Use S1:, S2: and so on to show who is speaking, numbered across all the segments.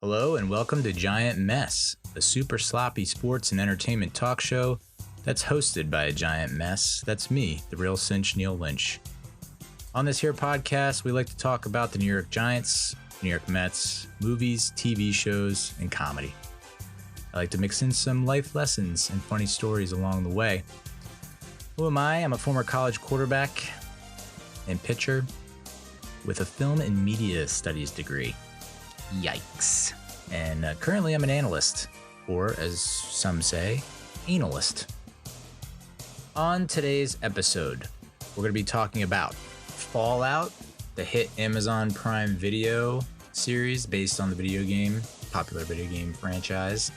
S1: Hello and welcome to Giant Mess, a super sloppy sports and entertainment talk show that's hosted by a giant mess. That's me, the real cinch Neal Lynch. On this here podcast, we like to talk about the New York Giants, New York Mets, movies, TV shows, and comedy. I like to mix in some life lessons and funny stories along the way. Who am I? I'm a former college quarterback and pitcher with a film and media studies degree. Yikes. And currently I'm an analyst, or as some say, analyst. On today's episode, we're going to be talking about Fallout, the hit Amazon Prime Video series based on the popular video game franchise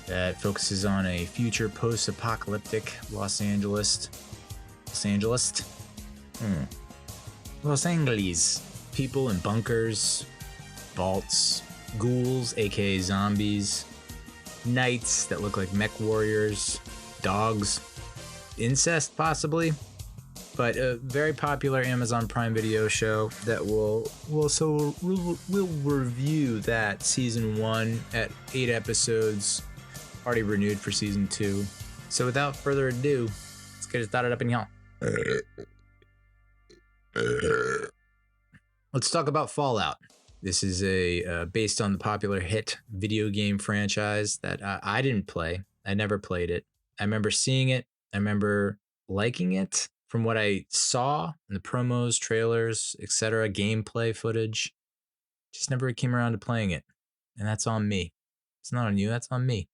S1: that focuses on a future post-apocalyptic Los Angeles. People in bunkers, vaults, ghouls, aka zombies, knights that look like mech warriors, dogs, incest possibly, but a very popular Amazon Prime Video show that we'll review that season 1 at 8 episodes, already renewed for season 2. So without further ado, let's get it started up in here. Let's talk about Fallout. This is based on the popular hit video game franchise that I didn't play. I never played it. I remember seeing it. I remember liking it from what I saw in the promos, trailers, etc., gameplay footage. Just never came around to playing it. And that's on me. It's not on you. That's on me.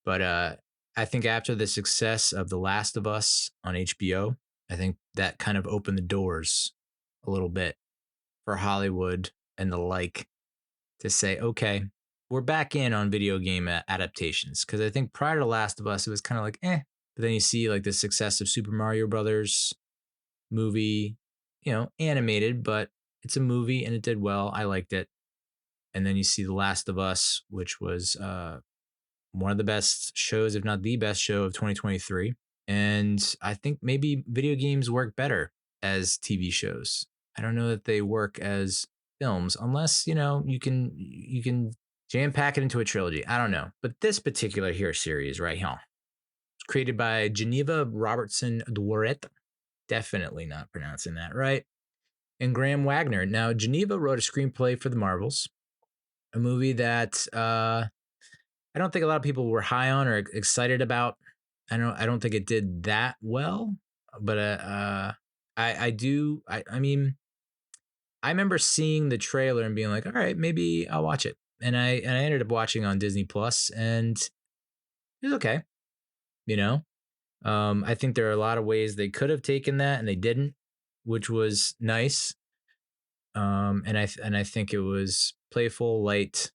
S1: But I think after the success of The Last of Us on HBO, I think that kind of opened the doors a little bit for Hollywood and the like to say, okay, we're back in on video game adaptations. Because I think prior to Last of Us, it was kind of like, eh. But then you see like the success of Super Mario Brothers movie, animated, but it's a movie and it did well. I liked it. And then you see The Last of Us, which was one of the best shows, if not the best show of 2023. And I think maybe video games work better as TV shows. I don't know that they work as films unless, you can jam pack it into a trilogy. I don't know. But this particular here series right here, it's created by Geneva Robertson-Dworet. Definitely not pronouncing that right. And Graham Wagner. Now, Geneva wrote a screenplay for The Marvels, a movie that I don't think a lot of people were high on or excited about. I don't think it did that well, but I remember seeing the trailer and being like, all right, maybe I'll watch it. And I ended up watching on Disney Plus, and it was okay. I think there are a lot of ways they could have taken that and they didn't, which was nice. And I think it was playful, light,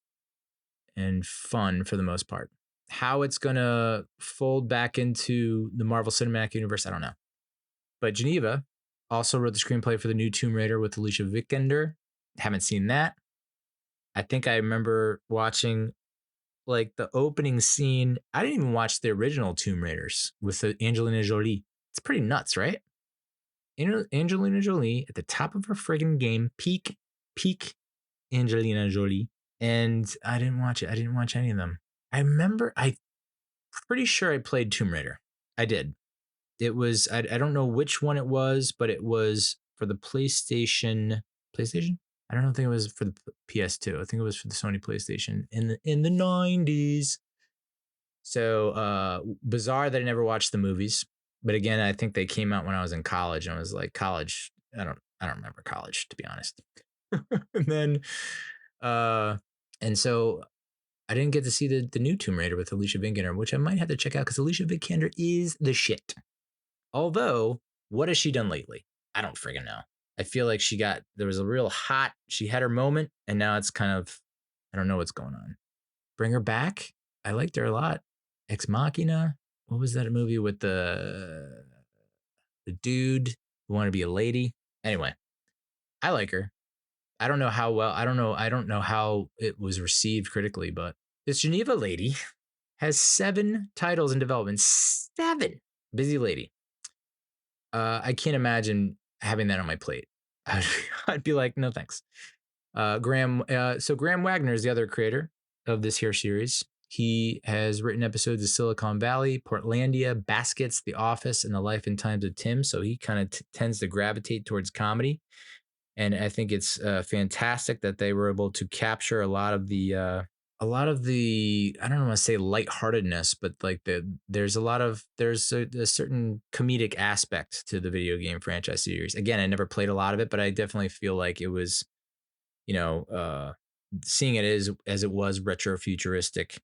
S1: and fun for the most part. How it's gonna fold back into the Marvel Cinematic Universe, I don't know. But Geneva also wrote the screenplay for the new Tomb Raider with Alicia Vikander. Haven't seen that. I think I remember watching like the opening scene. I didn't even watch the original Tomb Raiders with Angelina Jolie. It's pretty nuts, right? Angelina Jolie at the top of her friggin' game, peak Angelina Jolie. And I didn't watch it. I didn't watch any of them. I'm pretty sure I played Tomb Raider. I did. It was, I don't know which one it was, but it was for the PlayStation? I don't think it was for the PS2. I think it was for the Sony PlayStation in the 90s. So bizarre that I never watched the movies. But again, I think they came out when I was in college, and I was like, college, I don't remember college, to be honest. And then and so I didn't get to see the new Tomb Raider with Alicia Vikander, which I might have to check out because Alicia Vikander is the shit. Although, what has she done lately? I don't friggin' know. I feel like she had her moment, and now it's kind of, I don't know what's going on. Bring her back? I liked her a lot. Ex Machina? What was that movie with the dude who wanted to be a lady? Anyway, I like her. I don't know how well, I don't know how it was received critically, but this Geneva lady has 7 titles in development. 7! Busy lady. I can't imagine having that on my plate. I'd be like, no thanks. Graham Wagner is the other creator of this here series. He has written episodes of Silicon Valley, Portlandia, Baskets, The Office, and The Life and Times of Tim. So he kind of tends to gravitate towards comedy. And I think it's fantastic that they were able to capture a lot of the I don't want to say lightheartedness, but like there's a certain comedic aspect to the video game franchise series. Again, I never played a lot of it, but I definitely feel like it was, seeing it as it was retro-futuristic,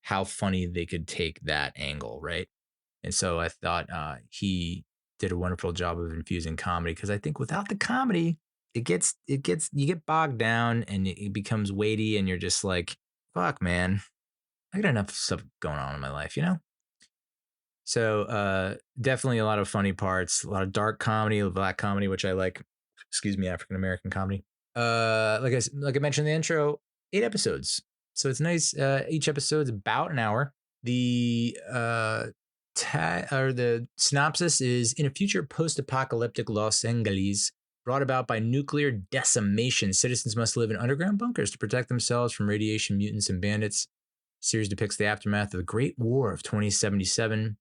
S1: how funny they could take that angle, right? And so I thought he did a wonderful job of infusing comedy, because I think without the comedy, you get bogged down and it becomes weighty, and you're just like, fuck, man, I got enough stuff going on in my life, So definitely a lot of funny parts, a lot of dark comedy, black comedy, which I like. Excuse me, African American comedy. Like I mentioned in the intro, 8 episodes, so it's nice. Each episode's about an hour. The the synopsis is: in a future post-apocalyptic Los Angeles brought about by nuclear decimation, citizens must live in underground bunkers to protect themselves from radiation, mutants, and bandits. The series depicts the aftermath of the Great War of 2077.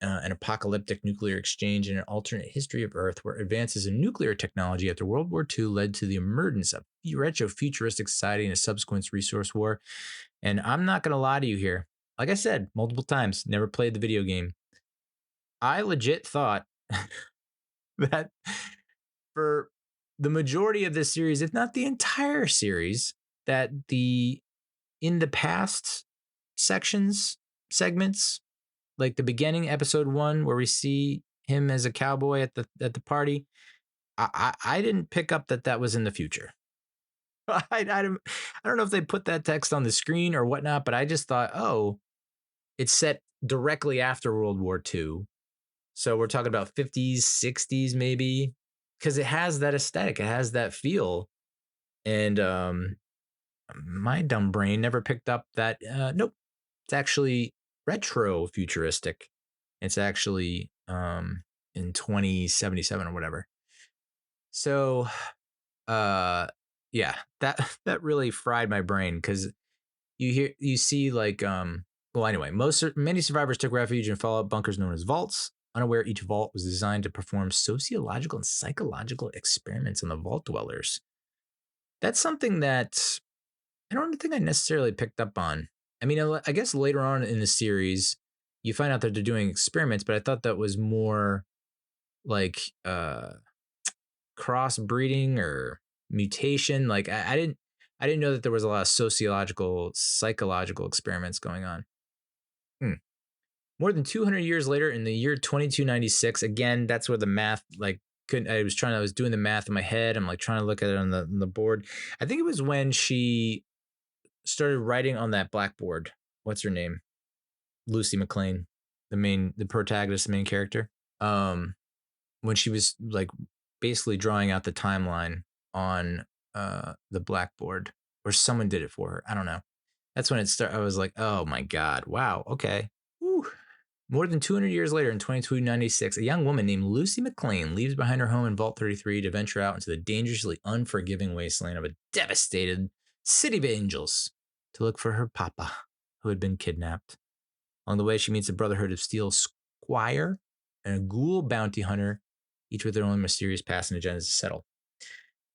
S1: An apocalyptic nuclear exchange and an alternate history of Earth, where advances in nuclear technology after World War II led to the emergence of retro-futuristic society and a subsequent resource war. And I'm not going to lie to you here. Like I said multiple times, never played the video game. I legit thought that for the majority of this series, if not the entire series, that in the past segments, like the beginning, episode 1, where we see him as a cowboy at the party, I didn't pick up that was in the future. I don't know if they put that text on the screen or whatnot, but I just thought, oh, it's set directly after World War II. So we're talking about 50s, 60s, maybe, because it has that aesthetic, it has that feel. And my dumb brain never picked up that, nope, it's actually retro-futuristic. It's actually in 2077 or whatever. So yeah, that really fried my brain, because you see like well, anyway, many survivors took refuge in fallout bunkers known as vaults. Unaware each vault was designed to perform sociological and psychological experiments on the vault dwellers. That's something that I don't think I necessarily picked up on. I mean, I guess later on in the series, you find out that they're doing experiments, but I thought that was more like crossbreeding or mutation. Like I didn't know that there was a lot of sociological, psychological experiments going on. More than 200 years later, in the year 2296, again, that's where the math I was doing the math in my head. I'm like trying to look at it on the board. I think it was when she started writing on that blackboard. What's her name? Lucy McLean, the protagonist, the main character. When she was like basically drawing out the timeline on the blackboard, or someone did it for her. I don't know. That's when it started. I was like, oh my God, wow, okay. Whew. More than 200 years later, in 2296, a young woman named Lucy McLean leaves behind her home in Vault 33 to venture out into the dangerously unforgiving wasteland of a devastated city of angels to look for her papa, who had been kidnapped. Along the way, she meets a Brotherhood of Steel squire and a ghoul bounty hunter, each with their own mysterious past and agendas to settle.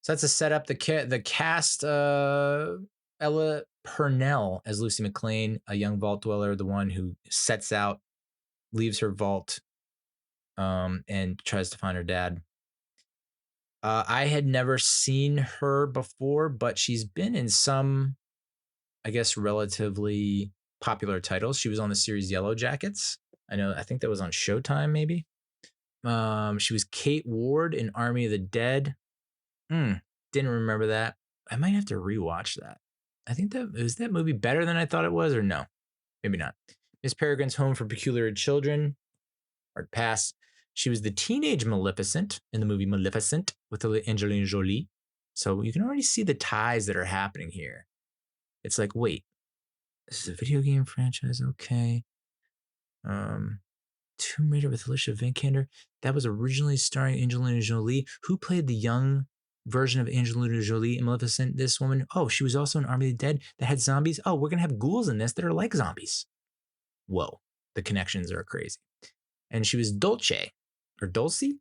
S1: So that's a setup. The cast, Ella Purnell as Lucy McLean, a young vault dweller, the one who sets out, leaves her vault, and tries to find her dad. I had never seen her before, but she's been in some, I guess, relatively popular titles. She was on the series Yellow Jackets. I think that was on Showtime, maybe. She was Kate Ward in Army of the Dead. Didn't remember that. I might have to rewatch that. I think that movie better than I thought it was, or no? Maybe not. Miss Peregrine's Home for Peculiar Children. Hard pass. She was the teenage Maleficent in the movie Maleficent with Angelina Jolie. So you can already see the ties that are happening here. It's like, wait, this is a video game franchise, okay. Tomb Raider with Alicia Vikander. That was originally starring Angelina Jolie. Who played the young version of Angelina Jolie and Maleficent. This woman, oh, she was also in Army of the Dead that had zombies. Oh, we're gonna have ghouls in this that are like zombies. Whoa, the connections are crazy. And she was Dolce or Dulcie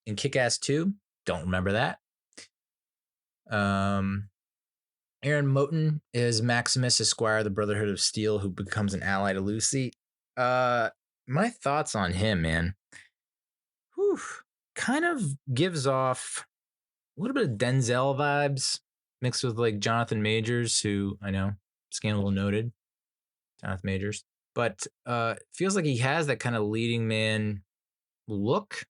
S1: in Kick-Ass 2. Don't remember that. Aaron Moten is Maximus Esquire, the Brotherhood of Steel, who becomes an ally to Lucy. My thoughts on him, man. Whew, kind of gives off a little bit of Denzel vibes mixed with like Jonathan Majors, who I know, scandal noted, Jonathan Majors. But feels like he has that kind of leading man look.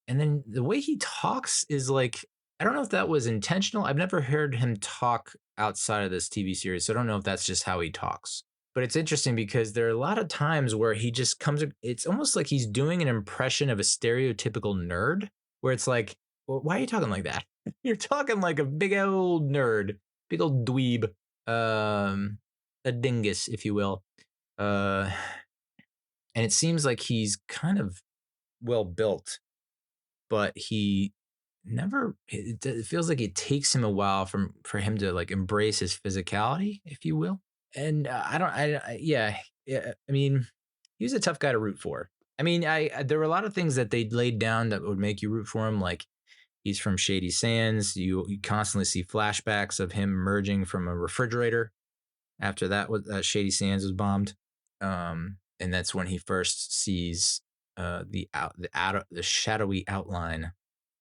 S1: And then the way he talks is like, I don't know if that was intentional. I've never heard him talk outside of this TV series, so I don't know if that's just how he talks. But it's interesting because there are a lot of times where he just comes, it's almost like he's doing an impression of a stereotypical nerd, where it's like, well, why are you talking like that? You're talking like a big old nerd, big old dweeb, a dingus, if you will. And it seems like he's kind of well built, but he never, it feels like it takes him a while for him to like embrace his physicality, if you will. And yeah, I mean, he was a tough guy to root for. I mean, there were a lot of things that they laid down that would make you root for him. Like he's from Shady Sands. You constantly see flashbacks of him emerging from a refrigerator after that Shady Sands was bombed. And that's when he first sees the shadowy outline,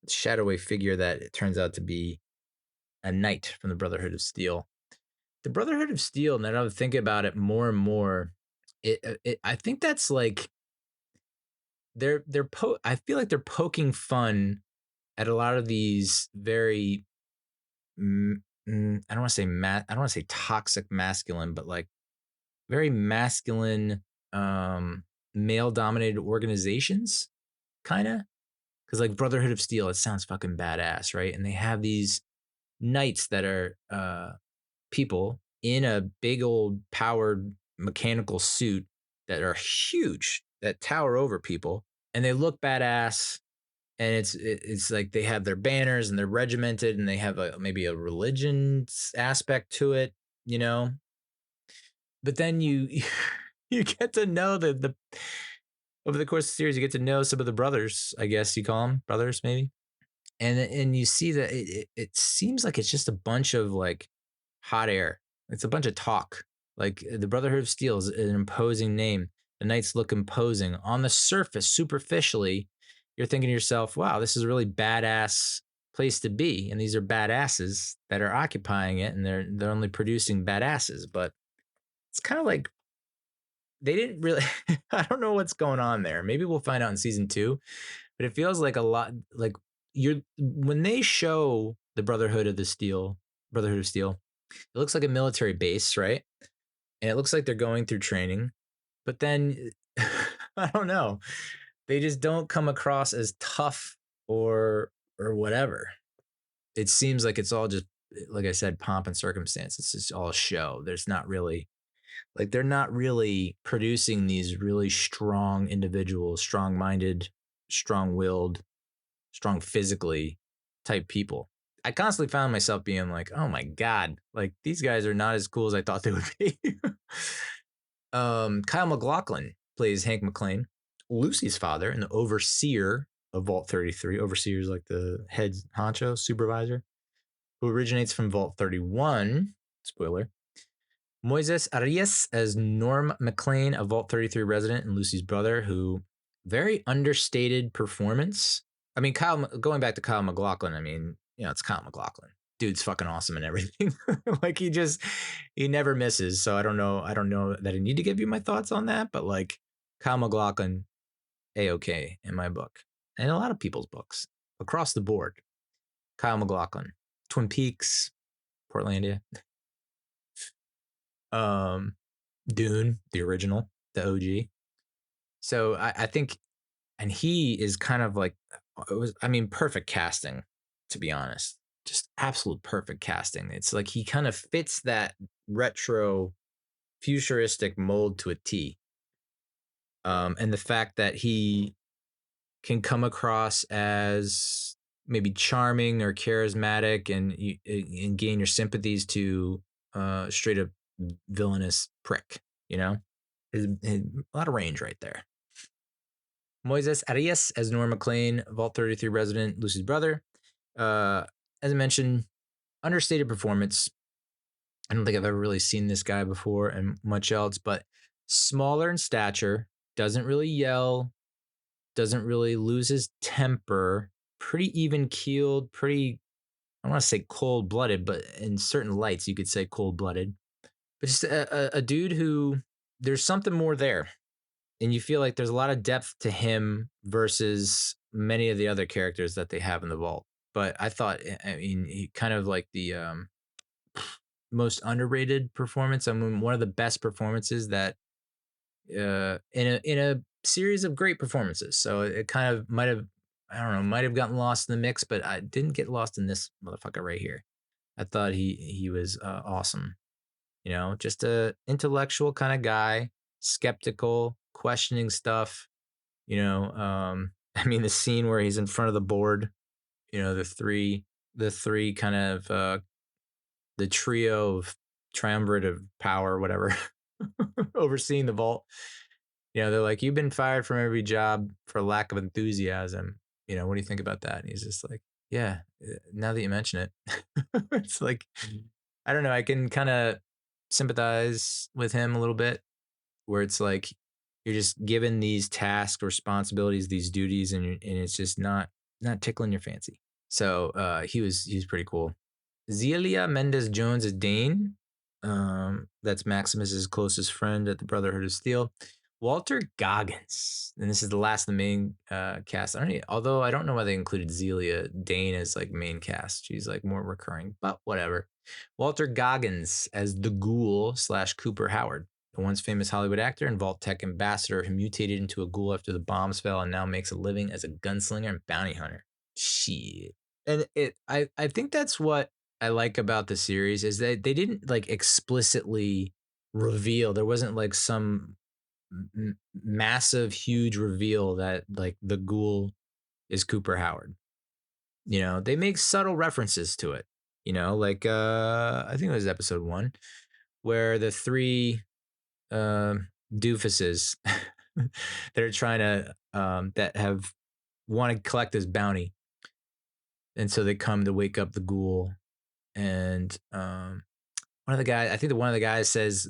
S1: shadowy figure that it turns out to be a knight from the Brotherhood of Steel. The Brotherhood of Steel, and then I would think about it more and more. I think that's like I feel like they're poking fun at a lot of these very I don't want to say toxic masculine, but like very masculine male dominated organizations, kind of. Because like Brotherhood of Steel, it sounds fucking badass, right? And they have these knights that are people in a big old powered mechanical suit that are huge, that tower over people, and they look badass. And it's like they have their banners and they're regimented and they have maybe a religion aspect to it, you know. But then you you get to know the over the course of the series, you get to know some of the brothers, I guess you call them brothers, maybe. And you see that it seems like it's just a bunch of like hot air. It's a bunch of talk. Like the Brotherhood of Steel is an imposing name. The knights look imposing. On the surface, superficially, you're thinking to yourself, wow, this is a really badass place to be. And these are badasses that are occupying it, and they're only producing badasses. But it's kind of like they didn't really I don't know what's going on there. Maybe we'll find out in season 2. But it feels like a lot like when they show the Brotherhood of Steel, it looks like a military base, right? And it looks like they're going through training. But then I don't know. They just don't come across as tough or whatever. It seems like it's all just, like I said, pomp and circumstance. It's just all a show. There's not really like they're not really producing these really strong individuals, strong-minded, strong-willed, strong physically type people. I constantly found myself being like, oh my God, like these guys are not as cool as I thought they would be. Kyle MacLachlan plays Hank McClane, Lucy's father and the overseer of Vault 33. Overseer is like the head honcho supervisor, who originates from Vault 31. Spoiler. Moises Arias as Norm McLean, a Vault 33 resident and Lucy's brother, who very understated performance. I mean, going back to Kyle MacLachlan, I mean, you know, it's Kyle MacLachlan. Dude's fucking awesome and everything. Like he never misses. So I don't know that I need to give you my thoughts on that, but like Kyle MacLachlan, A-OK in my book. And a lot of people's books across the board. Kyle MacLachlan, Twin Peaks, Portlandia. Dune, the original, the OG. So I think, and he is kind of like, perfect casting, to be honest. Just absolute perfect casting. It's like he kind of fits that retro futuristic mold to a T. And the fact that he can come across as maybe charming or charismatic, and gain your sympathies, to straight up villainous prick. A lot of range right there. Moises Arias as Norm MacLean, Vault 33 resident, Lucy's brother. As I mentioned, understated performance. I don't think I've ever really seen this guy before and much else, but smaller in stature, doesn't really yell, doesn't really lose his temper, pretty even keeled, pretty, I don't want to say cold blooded, but in certain lights, you could say cold blooded. But just a dude who, there's something more there. And you feel like there's a lot of depth to him versus many of the other characters that they have in the vault. But I thought, I mean, he kind of like the most underrated performance. I mean, one of the best performances that in a series of great performances. So it kind of might have, I don't know, might have gotten lost in the mix, but I didn't get lost in this motherfucker right here. I thought he was awesome. Just a intellectual kind of guy, skeptical, questioning stuff. I mean, the scene where he's in front of the board, the three kind of the trio of triumvirate of power, whatever, overseeing the vault. They're like, you've been fired from every job for lack of enthusiasm. What do you think about that? And he's just like, yeah, now that you mention it, it's like, I don't know. I can kind of sympathize with him a little bit, where it's like, you're just given these tasks, responsibilities, these duties, and it's just not tickling your fancy. So he was pretty cool. Zelia Mendes Jones is Dane. That's Maximus's closest friend at the Brotherhood of Steel. Walter Goggins, and this is the last of the main cast. Although I don't know why they included Zelia Dane as like main cast. She's like more recurring, but whatever. Walter Goggins as the Ghoul / Cooper Howard, the once famous Hollywood actor and Vault Tech ambassador who mutated into a ghoul after the bombs fell and now makes a living as a gunslinger and bounty hunter. Shit. And I think that's what I like about the series, is that they didn't like explicitly reveal. There wasn't like some massive, huge reveal that like the ghoul is Cooper Howard. They make subtle references to it. Like I think it was episode 1, where the three doofuses that are trying to that have want to collect this bounty, and so they come to wake up the ghoul. And one of the guys says,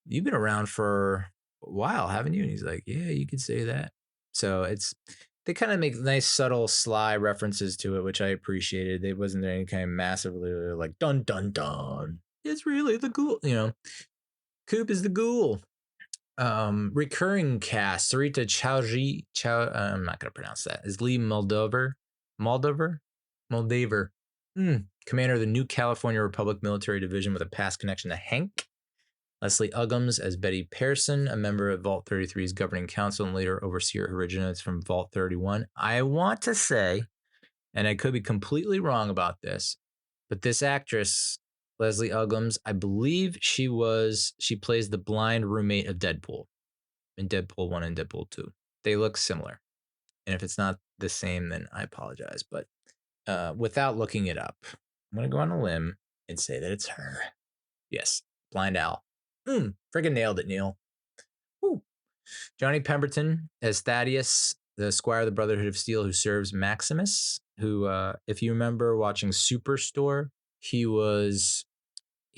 S1: "You've been around for a while, haven't you?" And he's like, "Yeah, you could say that." So they kind of make nice, subtle, sly references to it, which I appreciated. There wasn't any kind of massively like dun dun dun. It's really the ghoul, Coop is the ghoul. Recurring cast: Sarita Chowdhury. I'm not gonna pronounce that. Is Lee Moldaver. Commander of the New California Republic Military Division with a past connection to Hank. Leslie Uggams as Betty Pearson, a member of Vault 33's governing council and later overseer who originates from Vault 31. I want to say, and I could be completely wrong about this, but this actress, Leslie Uggams, I believe she plays the blind roommate of Deadpool in Deadpool 1 and Deadpool 2. They look similar. And if it's not the same, then I apologize. But without looking it up, I'm going to go on a limb and say that it's her. Yes, Blind Al. Friggin' nailed it, Neal. Woo. Johnny Pemberton as Thaddeus, the Squire of the Brotherhood of Steel who serves Maximus, who, if you remember watching Superstore, he was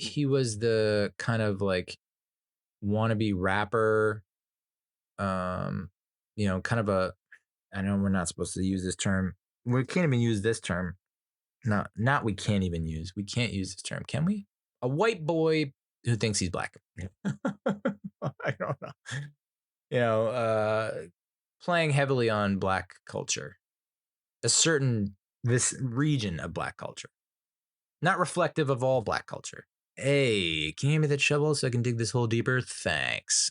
S1: the kind of like wannabe rapper, kind of a, I know we're not supposed to use this term. We can't even use this term. Not we can't even use. We can't use this term, can we? A white boy who thinks he's black. I don't know. Playing heavily on black culture. This region of black culture. Not reflective of all black culture. Hey, can you hand me that shovel so I can dig this hole deeper? Thanks.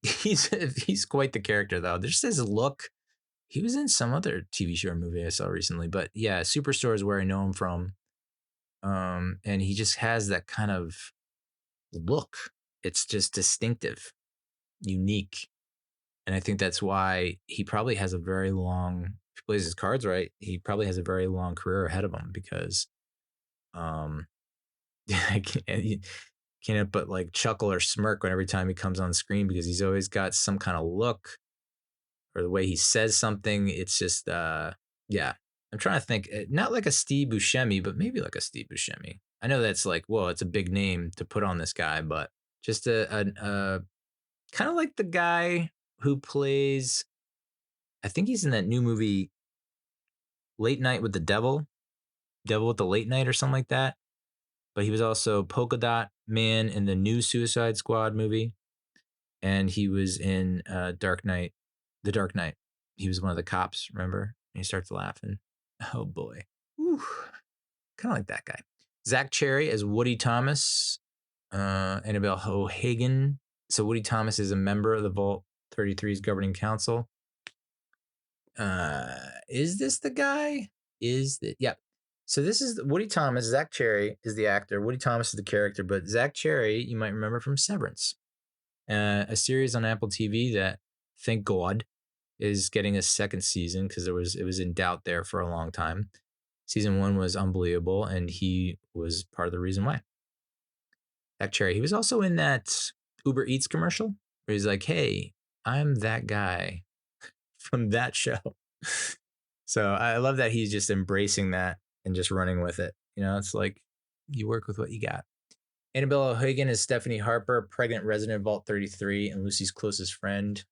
S1: He's quite the character though. Just his look. He was in some other TV show or movie I saw recently, but yeah, Superstore is where I know him from. And he just has that kind of look. It's just distinctive, unique. And I think that's why he probably has a very long he plays his cards right, he probably has a very long career ahead of him because I can't but like chuckle or smirk every time he comes on screen because he's always got some kind of look or the way he says something. It's just yeah. I'm trying to think, not like a Steve Buscemi, but maybe like a Steve Buscemi. I know that's like, whoa, it's a big name to put on this guy, but just a kind of like the guy who plays, I think he's in that new movie Late Night with the Devil with the Late Night or something like that. But he was also Polka Dot Man in the new Suicide Squad movie. And he was in Dark Knight, The Dark Knight. He was one of the cops, remember? And he starts laughing. Oh boy. Kind of like that guy. Zach Cherry as Woody Thomas. Annabelle O'Hagan. So Woody Thomas is a member of the Vault 33's governing council. Is this the guy? Yeah. So this is Woody Thomas. Zach Cherry is the actor. Woody Thomas is the character, but Zach Cherry, you might remember from Severance, a series on Apple TV that, thank God, is getting a second season because it was in doubt there for a long time. Season 1 was unbelievable, and he was part of the reason why. Zach Cherry. He was also in that Uber Eats commercial where he's like, "Hey, I'm that guy from that show." So I love that he's just embracing that and just running with it. You know, it's like you work with what you got. Annabelle O'Hagan is Stephanie Harper, pregnant resident of Vault 33 and Lucy's closest friend,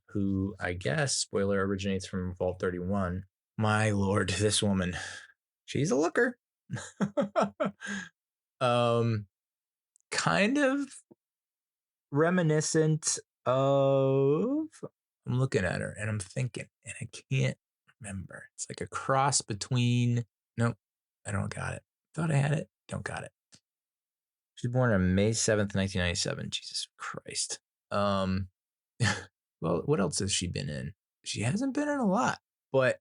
S1: who I guess, spoiler, originates from Vault 31. My lord, this woman, she's a looker. Kind of reminiscent of, I'm looking at her and I'm thinking, and I can't remember. It's like a cross between, nope, I don't got it. Thought I had it, don't got it. She was born on May 7th, 1997. Jesus Christ. Well, what else has she been in? She hasn't been in a lot, but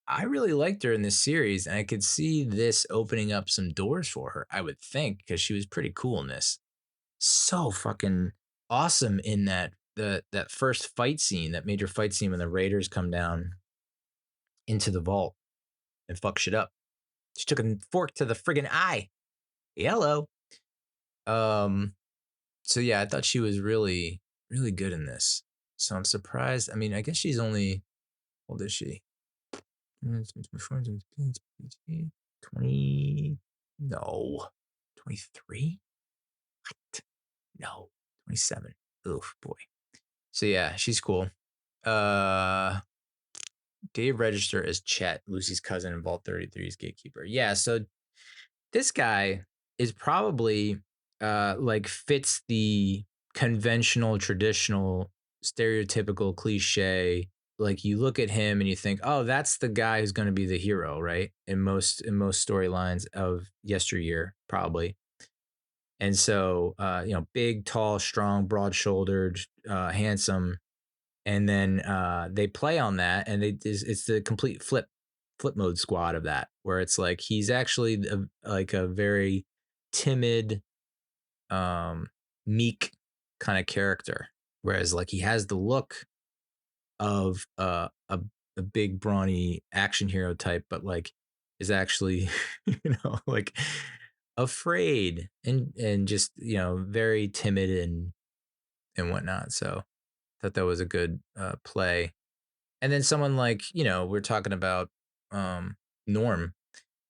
S1: I really liked her in this series, and I could see this opening up some doors for her, I would think, because she was pretty cool in this. So fucking awesome in that first fight scene, that major fight scene when the Raiders come down into the vault and fuck shit up. She took a fork to the friggin' eye. Hello. So yeah, I thought she was really, really good in this. So I'm surprised. I mean, I guess she's only, how old is she? 20, no, 23? What? No, 27. Oof, boy. So yeah, she's cool. Dave Register as Chet, Lucy's cousin in Vault 33's gatekeeper. Yeah, so this guy is probably like fits the conventional, traditional, stereotypical cliche. Like you look at him and you think, oh, that's the guy who's going to be the hero, right? In most storylines of yesteryear, probably. And so, big, tall, strong, broad-shouldered, handsome, and then they play on that, and it's the complete flip mode squad of that, where it's like he's actually a very timid, meek kind of character, whereas like he has the look of a big brawny action hero type, but like is actually like afraid and just very timid and whatnot. So I thought that was a good play. And then someone like, we're talking about Norm.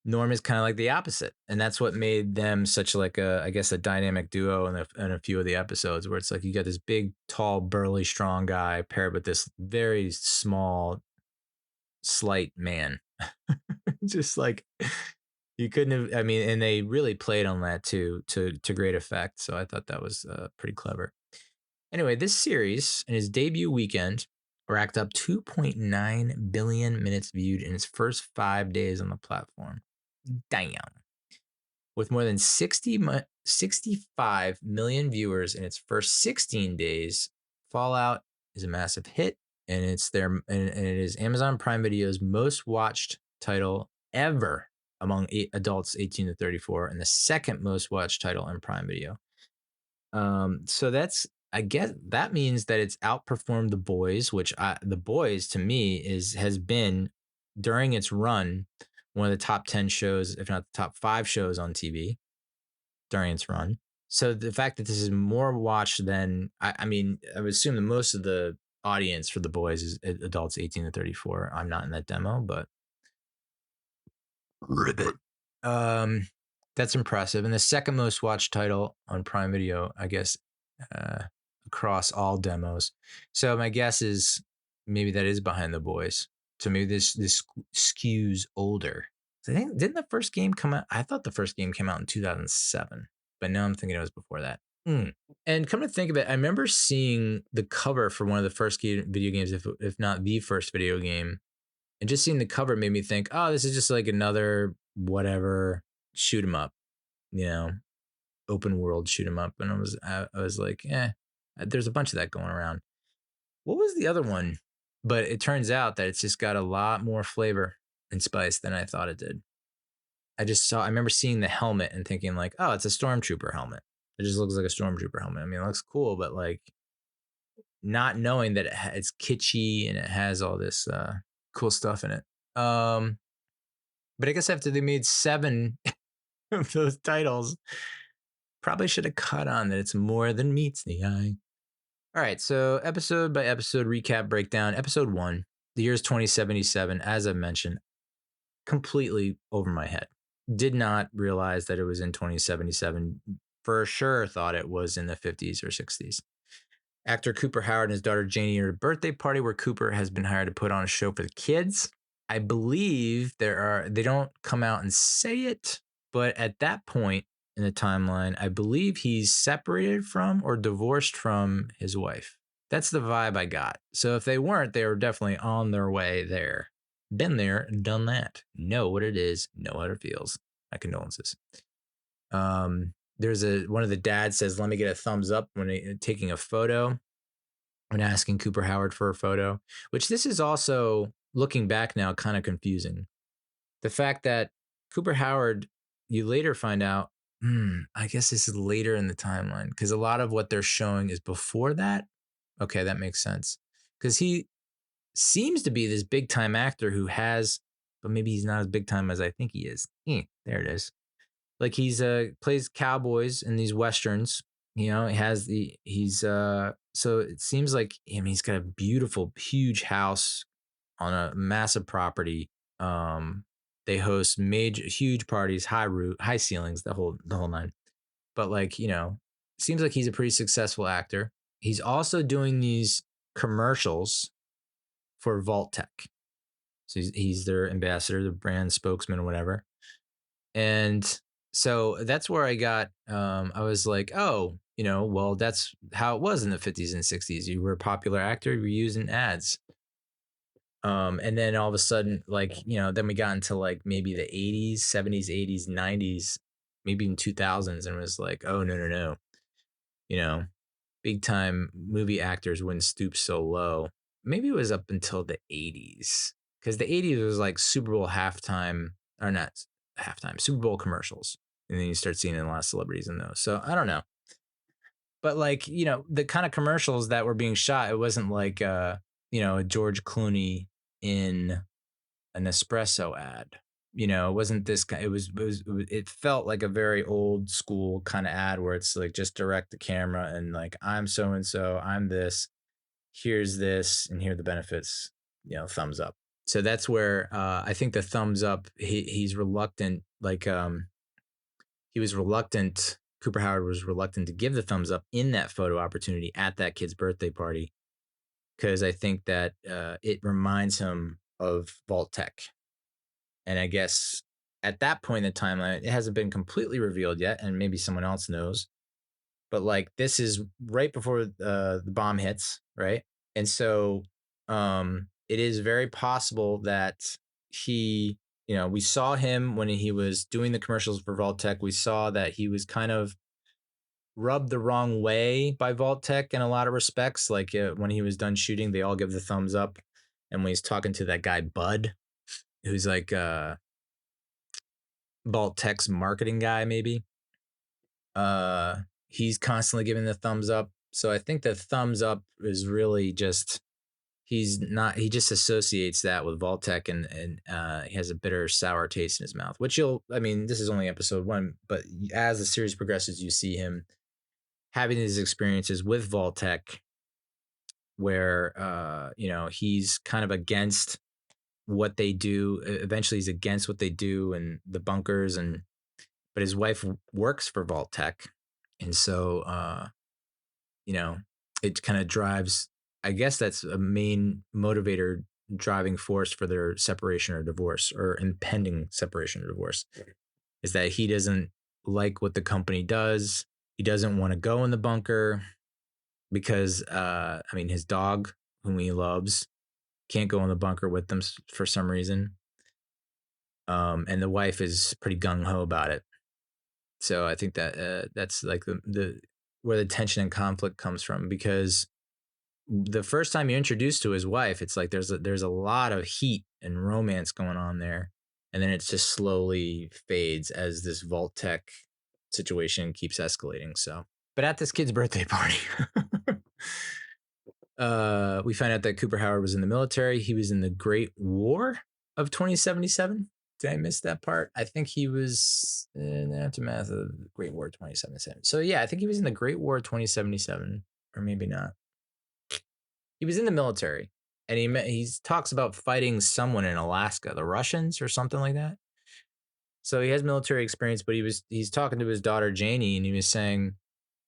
S1: Norm is kind of like the opposite. And that's what made them such like I guess a dynamic duo in a few of the episodes, where it's like you got this big, tall, burly, strong guy paired with this very small, slight man. Just like you couldn't have, I mean, and they really played on that too, to great effect. So I thought that was pretty clever. Anyway, this series in its debut weekend racked up 2.9 billion minutes viewed in its first 5 days on the platform. Damn. With more than 65 million viewers in its first 16 days, Fallout is a massive hit, and it is Amazon Prime Video's most watched title ever among adults 18 to 34, and the second most watched title in Prime Video. So that's I guess that means that it's outperformed The Boys, which The Boys to me has been during its run one of the top 10 shows, if not the top 5 shows on TV during its run. So the fact that this is more watched than I mean, I would assume that most of the audience for The Boys is adults 18 to 34. I'm not in that demo, but ribbit. That's impressive. And the second most watched title on Prime Video, I guess, across all demos. So my guess is maybe that is behind The Boys. So maybe this skews older. So I think didn't the first game come out? I thought the first game came out in 2007, but now I'm thinking it was before that. And come to think of it, I remember seeing the cover for one of the first video games, if not the first video game, and just seeing the cover made me think, oh, this is just like another whatever shoot 'em up, open world shoot 'em up. And I was like, there's a bunch of that going around. What was the other one? But it turns out that it's just got a lot more flavor and spice than I thought it did. I remember seeing the helmet and thinking like, oh, it's a stormtrooper helmet. It just looks like a stormtrooper helmet. I mean, it looks cool, but like not knowing that it's kitschy and it has all this cool stuff in it. But I guess after they made 7 of those titles, probably should have cut on that it's more than meets the eye. All right, so episode by episode recap breakdown. Episode 1, the year is 2077, as I mentioned, completely over my head. Did not realize that it was in 2077. For sure thought it was in the 50s or 60s. Actor Cooper Howard and his daughter Janie are at a birthday party where Cooper has been hired to put on a show for the kids. I believe they don't come out and say it, but at that point in the timeline, I believe he's separated from or divorced from his wife. That's the vibe I got. So if they weren't, they were definitely on their way there. Been there, done that. Know what it is, know how it feels. My condolences. There's one of the dads says, let me get a thumbs up when taking a photo, when asking Cooper Howard for a photo, which this is also, looking back now, kind of confusing. The fact that Cooper Howard, you later find out, I guess this is later in the timeline because a lot of what they're showing is before that. Okay, that makes sense. Because he seems to be this big time actor who has, but maybe he's not as big time as I think he is. There it is. Like he's plays cowboys in these westerns. So it seems like he's got a beautiful, huge house on a massive property. They host huge parties, high ceilings, the whole nine. But seems like he's a pretty successful actor. He's also doing these commercials for Vault-Tec. So he's their ambassador, the brand spokesman, or whatever. And so that's where I got, I was like, oh, well, that's how it was in the 50s and 60s. You were a popular actor, you were using ads. And then all of a sudden, then we got into maybe the 80s, 70s, 80s, 90s, maybe in 2000s. And it was like, oh, no. Big time movie actors wouldn't stoop so low. Maybe it was up until the 80s. Because the 80s was like Super Bowl halftime, or not halftime, Super Bowl commercials. And then you start seeing a lot of celebrities in those. So I don't know. But the kind of commercials that were being shot, it wasn't like, a George Clooney in an espresso ad. It wasn't this kind. It felt like a very old school kind of ad where it's like just direct the camera and like, I'm so and so, I'm this, here's this, and here are the benefits. Thumbs up. So that's where I think the thumbs up. He's reluctant. He was reluctant. Cooper Howard was reluctant to give the thumbs up in that photo opportunity at that kid's birthday party because I think that it reminds him of Vault-Tec. And I guess at that point in the timeline, it hasn't been completely revealed yet, and maybe someone else knows. But this is right before the bomb hits, right? And so it is very possible that we saw him when he was doing the commercials for Vault-Tec. We saw that he was kind of rubbed the wrong way by Vault-Tec in a lot of respects. When he was done shooting, they all give the thumbs up. And when he's talking to that guy, Bud, who's like Vault-Tec's marketing guy, maybe, he's constantly giving the thumbs up. So I think the thumbs up is really just he just associates that with Vault-Tec and he has a bitter sour taste in his mouth, which this is only episode 1, but as the series progresses, you see him having these experiences with Vault-Tec where he's kind of against what they do. Eventually he's against what they do and the bunkers, but his wife works for Vault-Tec, and so it kind of drives, I guess that's a main motivator, driving force for their separation or divorce, or impending separation or divorce, is that he doesn't like what the company does. He doesn't want to go in the bunker because his dog, whom he loves, can't go in the bunker with them for some reason. And the wife is pretty gung-ho about it. So I think that that's like the where the tension and conflict comes from, because the first time you're introduced to his wife, it's like there's a lot of heat and romance going on there, and then it just slowly fades as this Vault-Tec situation keeps escalating. So, but at this kid's birthday party, we find out that Cooper Howard was in the military. He was in the Great War of 2077. Did I miss that part? I think he was in the aftermath of the Great War 2077. So yeah, I think he was in the Great War 2077, or maybe not. He was in the military, and he talks about fighting someone in Alaska, the Russians or something like that. So he has military experience, but he's talking to his daughter Janie, and he was saying,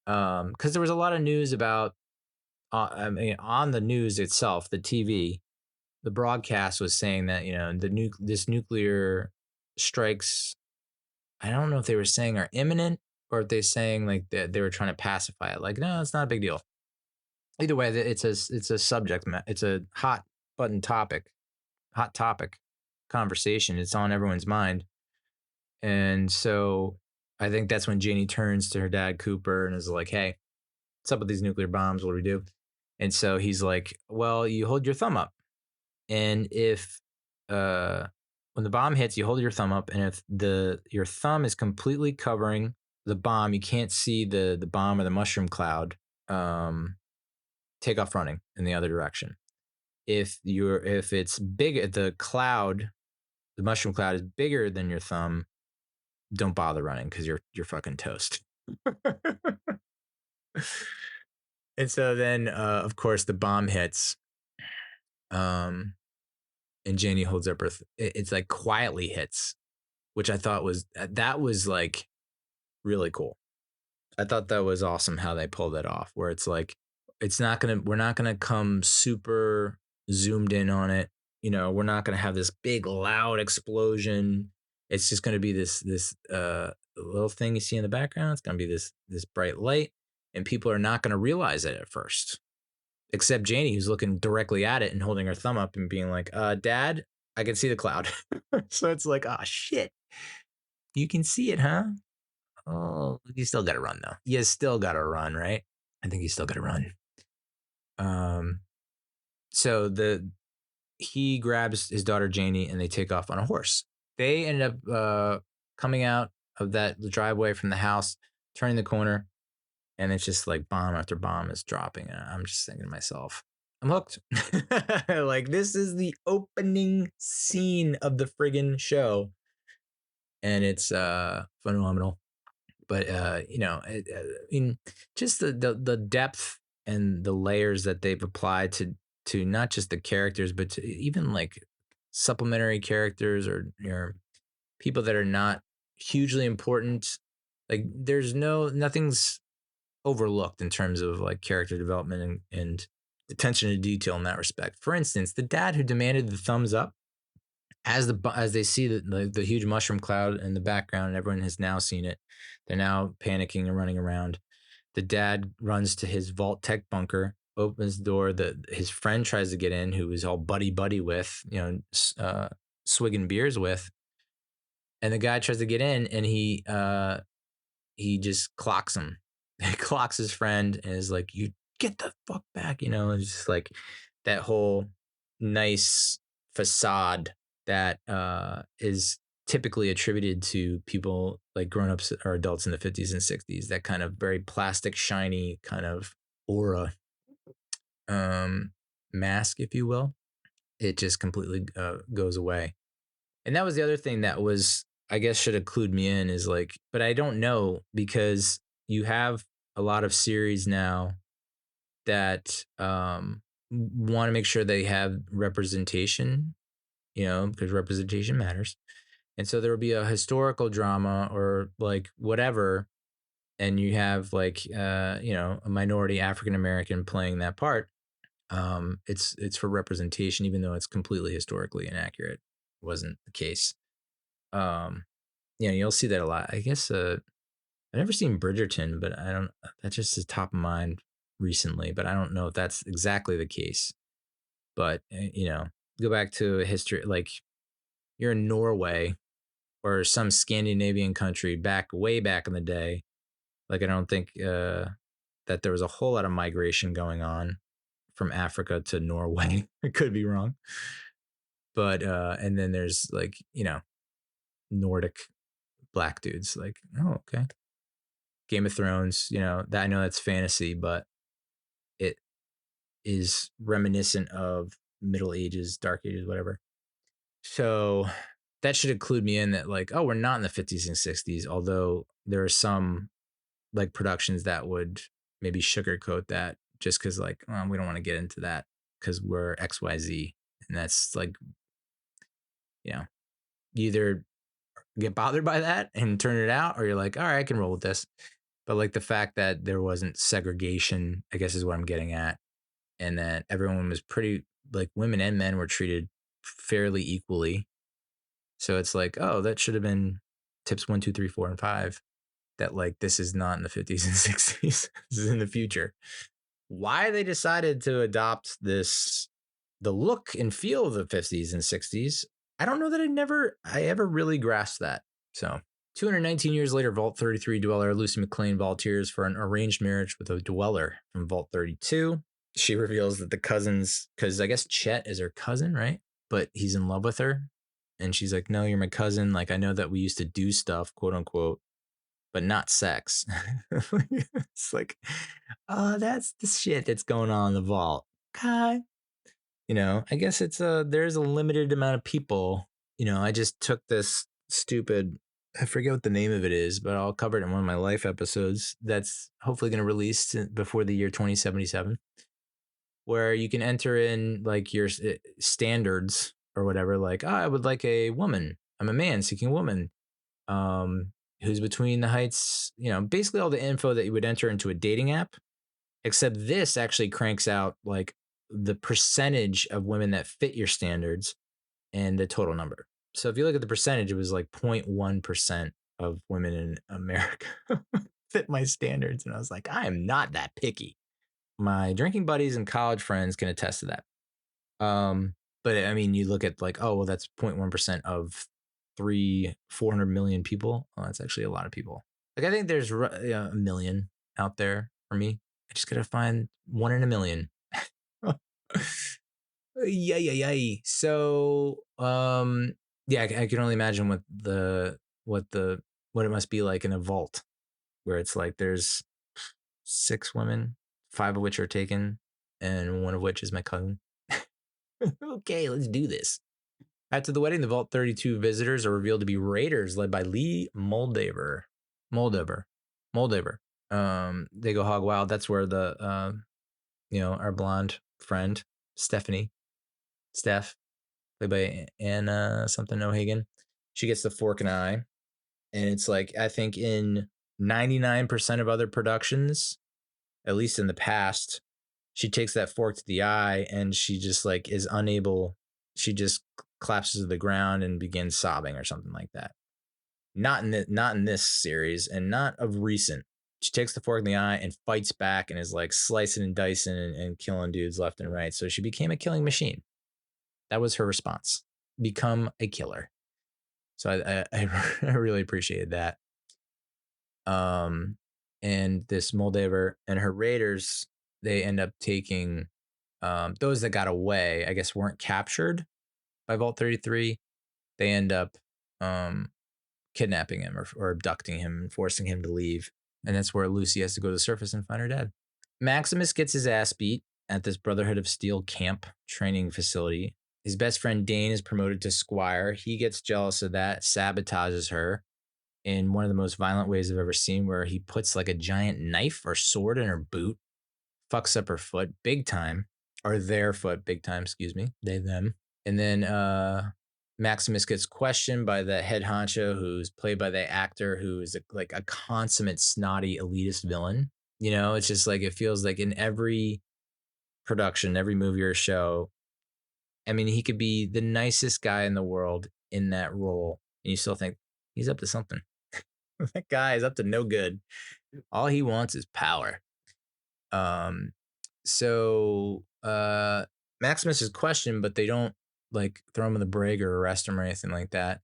S1: because there was a lot of news about, on the news itself, the TV, the broadcast was saying that this nuclear strikes, I don't know if they were saying are imminent, or if they're saying like they were trying to pacify it, like, no, it's not a big deal. Either way, it's a subject, it's a hot topic conversation. It's on everyone's mind. And so I think that's when Janie turns to her dad Cooper and is like, hey, what's up with these nuclear bombs? What do we do? And so he's like, well, you hold your thumb up, and if when the bomb hits, you hold your thumb up, and if your thumb is completely covering the bomb, you can't see the bomb or the mushroom cloud, take off running in the other direction. If it's big, the mushroom cloud is bigger than your thumb, don't bother running, because you're fucking toast. And so then of course the bomb hits, and Janie holds up her it's like quietly hits, which I thought was like really cool. I thought that was awesome how they pulled that off, where it's like we're not gonna come super zoomed in on it. We're not gonna have this big loud explosion. It's just gonna be this little thing you see in the background. It's gonna be this bright light, and people are not gonna realize it at first, except Janie, who's looking directly at it and holding her thumb up and being like, Dad, I can see the cloud. So it's like, oh shit, you can see it, huh? Oh, you still gotta run though. You still gotta run, right? I think you still gotta run. So he grabs his daughter Janie and they take off on a horse. They ended up coming out of the driveway from the house, turning the corner, and it's just like bomb after bomb is dropping. And I'm just thinking to myself, I'm hooked. Like, this is the opening scene of the friggin' show, and it's phenomenal. But just the depth and the layers that they've applied to not just the characters, but to even like supplementary characters, or people that are not hugely important. Like, nothing's overlooked in terms of like character development and attention to detail in that respect. For instance, the dad who demanded the thumbs up, as they see the huge mushroom cloud in the background, and everyone has now seen it, they're now panicking and running around. The dad runs to his Vault-Tec bunker, opens the door. His friend tries to get in, who is all buddy with, swigging beers with, and the guy tries to get in, and he just clocks him. He clocks his friend and is like, "You get the fuck back," It's just like that whole nice facade that is typically attributed to people like grown-ups or adults in the 50s and 60s, that kind of very plastic, shiny kind of aura mask, if you will, it just completely goes away. And that was the other thing that was, I guess, should have clued me in is like, but I don't know because you have a lot of series now that want to make sure they have representation, because representation matters. And so there will be a historical drama or like whatever, and you have like a minority African American playing that part. It's for representation, even though it's completely historically inaccurate. It wasn't the case. You'll see that a lot. I guess I've never seen Bridgerton, but I don't. That just is top of mind recently, but I don't know if that's exactly the case. But go back to history, like you're in Norway or some Scandinavian country way back in the day. Like I don't think that there was a whole lot of migration going on from Africa to Norway. I could be wrong. But and then there's like, Nordic black dudes. Like, oh, okay. Game of Thrones, that I know that's fantasy, but it is reminiscent of Middle Ages, Dark Ages, whatever. So that should include me in that, like, oh, we're not in the 50s and 60s, although there are some like productions that would maybe sugarcoat that just because like we don't want to get into that because we're XYZ. And that's like, you either get bothered by that and turn it out, or you're like, all right, I can roll with this. But like the fact that there wasn't segregation, I guess is what I'm getting at. And that everyone was pretty, like women and men were treated fairly equally. So it's like, oh, that should have been tips 1, 2, 3, 4, and 5. That like this is not in the 50s and 60s. This is in the future. Why they decided to adopt the look and feel of the 50s and 60s, I don't know that I ever really grasped that. So 219 years later, Vault 33 dweller Lucy McLean volunteers for an arranged marriage with a dweller from Vault 32. She reveals that the cousins, because I guess Chet is her cousin, right? But he's in love with her. And she's like, no, you're my cousin. Like, I know that we used to do stuff, quote unquote, but not sex. It's like, oh, that's the shit that's going on in the vault. God. I guess there's a limited amount of people. I just took this stupid, I forget what the name of it is, but I'll cover it in one of my life episodes that's hopefully going to release before the year 2077, where you can enter in like your standards or whatever. Like, oh, I would like a woman. I'm a man seeking a woman. Who's between the heights, basically all the info that you would enter into a dating app, except this actually cranks out like the percentage of women that fit your standards and the total number. So if you look at the percentage, it was like 0.1% of women in America fit my standards. And I was like, I am not that picky. My drinking buddies and college friends can attest to that. But I mean, you look at like, oh, well, that's 0.1% of 400 million people. Oh, that's actually a lot of people. Like, I think there's a million out there for me. I just gotta find 1 in a million. Yay. So, yeah, I can only imagine what it must be like in a vault where it's like there's 6 women, 5 of which are taken, and 1 of which is my cousin. Okay, let's do this. After the wedding, the Vault 32 visitors are revealed to be raiders led by Lee Moldaver. They go hog wild. That's where the our blonde friend Steph, played by Anna something O'Hagan, she gets the fork and eye, and it's like I think in 99% of other productions, at least in the past, she takes that fork to the eye and she just like is unable. She just collapses to the ground and begins sobbing or something like that. Not in this series, and not of recent. She takes the fork in the eye and fights back and is like slicing and dicing and killing dudes left and right. So she became a killing machine. That was her response. Become a killer. So I really appreciated that. And this Moldaver and her raiders, they end up taking those that got away, I guess weren't captured by Vault 33. They end up kidnapping him or abducting him and forcing him to leave. And that's where Lucy has to go to the surface and find her dad. Maximus gets his ass beat at this Brotherhood of Steel camp training facility. His best friend Dane is promoted to squire. He gets jealous of that, sabotages her in one of the most violent ways I've ever seen, where he puts like a giant knife or sword in her boot, fucks up her foot big time, or their foot big time, excuse me, they, them. And then Maximus gets questioned by the head honcho, who's played by the actor who is like a consummate snotty elitist villain. You know, it's just like, it feels like in every production, every movie or show, I mean, he could be the nicest guy in the world in that role, and you still think he's up to something. That guy is up to no good. All he wants is power. So Maximus is questioned, but they don't like throw him in the brig or arrest him or anything like that.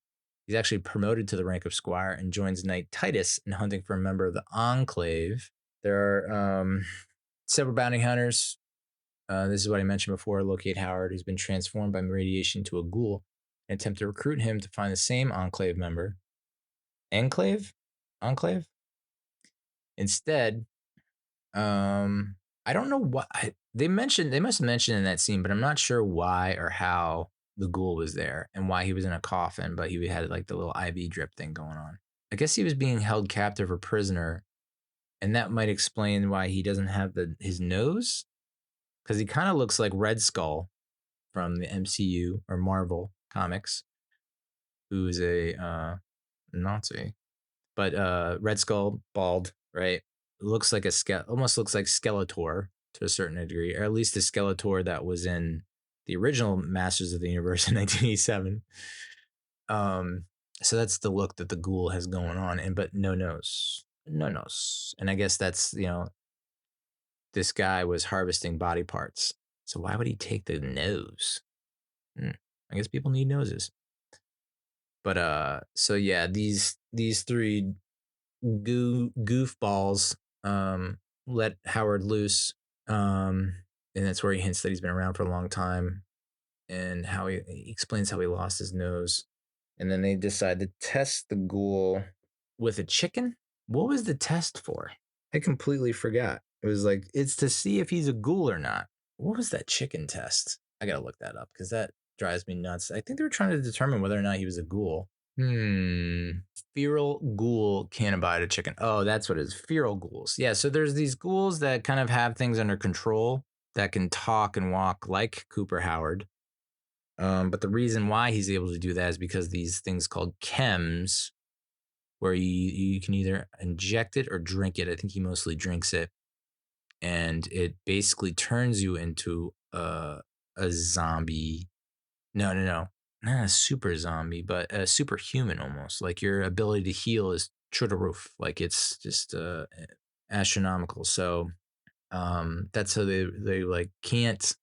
S1: He's actually promoted to the rank of squire and joins Knight Titus in hunting for a member of the Enclave. There are several bounty hunters. This is what I mentioned before. Locate Howard, who's been transformed by radiation to a ghoul, and attempt to recruit him to find the same Enclave member. Enclave? Instead, I don't know what they must have mentioned in that scene, but I'm not sure why or how the ghoul was there and why he was in a coffin, but he had like the little IV drip thing going on. I guess he was being held captive or prisoner, and that might explain why he doesn't have his nose, because he kind of looks like Red Skull from the MCU or Marvel comics, who is a Nazi. But Red Skull, bald, right? Looks like almost looks like Skeletor to a certain degree, or at least the Skeletor that was in the original Masters of the Universe in 1987. So that's the look that the ghoul has going on, but no nose. And I guess that's, this guy was harvesting body parts. So why would he take the nose? I guess people need noses. But so yeah, these three goofballs let Howard loose, and that's where he hints that he's been around for a long time, and how he explains how he lost his nose. And then they decide to test the ghoul with a chicken. What was the test for? I completely forgot. It was like, it's to see if he's a ghoul or not. What was that chicken test? I gotta look that up because that drives me nuts. I think they were trying to determine whether or not he was a ghoul. Feral ghoul can't abide a chicken. Oh, that's what it is. Feral ghouls. Yeah, so there's these ghouls that kind of have things under control, that can talk and walk like Cooper Howard. But the reason why he's able to do that is because these things called chems, where you can either inject it or drink it. I think he mostly drinks it. And it basically turns you into a zombie. No. Not a super zombie, but a superhuman almost. Like your ability to heal is through the roof. Like it's just astronomical. So that's how they like can't.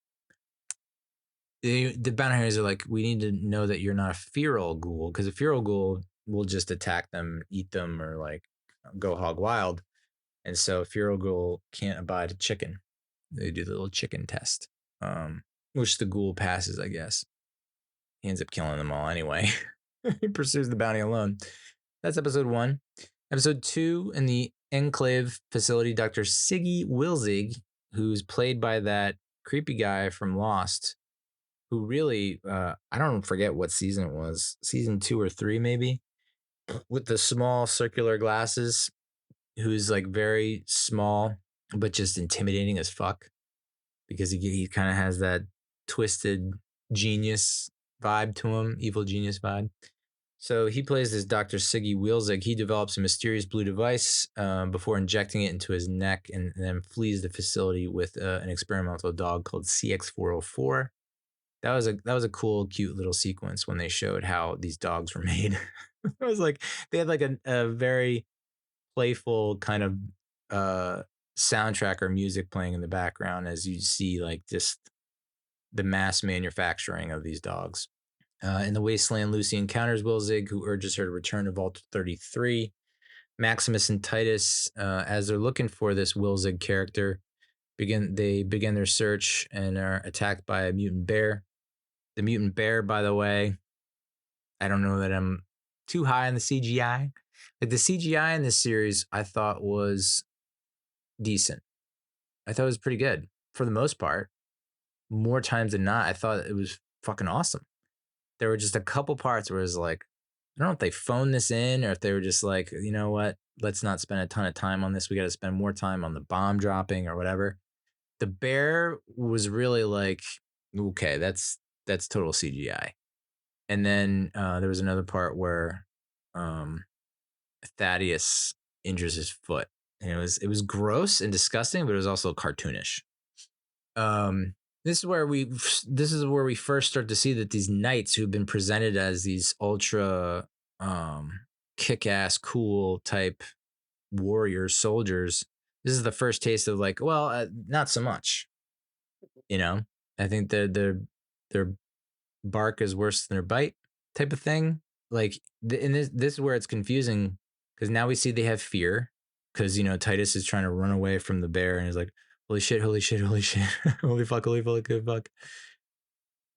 S1: The bounty hunters are like, we need to know that you're not a feral ghoul, because a feral ghoul will just attack them, eat them, or like go hog wild. And so feral ghoul can't abide a chicken. They do the little chicken test, which the ghoul passes, I guess. He ends up killing them all anyway. He pursues the bounty alone. That's episode 1. Episode 2, in the Enclave facility, Dr. Siggy Wilzig, who's played by that creepy guy from Lost, who really, I don't forget what season it was, season 2 or 3 maybe, with the small circular glasses, who's like very small, but just intimidating as fuck, because he kind of has that twisted genius vibe to him, evil genius vibe. So he plays this Dr. Siggy Wilzig. He develops a mysterious blue device before injecting it into his neck, and then flees the facility with an experimental dog called CX404. That was a cool, cute little sequence when they showed how these dogs were made. It was like they had like a very playful kind of soundtrack or music playing in the background as you see like just the mass manufacturing of these dogs. In the wasteland, Lucy encounters Wilzig, who urges her to return to Vault 33. Maximus and Titus, as they're looking for this Wilzig character, begin their search and are attacked by a mutant bear. The mutant bear, by the way, I don't know that I'm too high on the CGI. Like the CGI in this series, I thought was decent. I thought it was pretty good for the most part. More times than not, I thought it was fucking awesome. There were just a couple parts where it was like, I don't know if they phoned this in or if they were just like, you know what, let's not spend a ton of time on this. We got to spend more time on the bomb dropping or whatever. The bear was really like, okay, that's total CGI. And then there was another part where Thaddeus injures his foot, and it was gross and disgusting, but it was also cartoonish. This is where we first start to see that these knights who've been presented as these ultra kick-ass cool type warriors, soldiers. This is the first taste of like, well, not so much. You know, I think their bark is worse than their bite type of thing. Like, and this is where it's confusing because now we see they have fear because Titus is trying to run away from the bear and he's like, holy shit, holy shit, holy shit, holy fuck, holy fuck, holy fuck.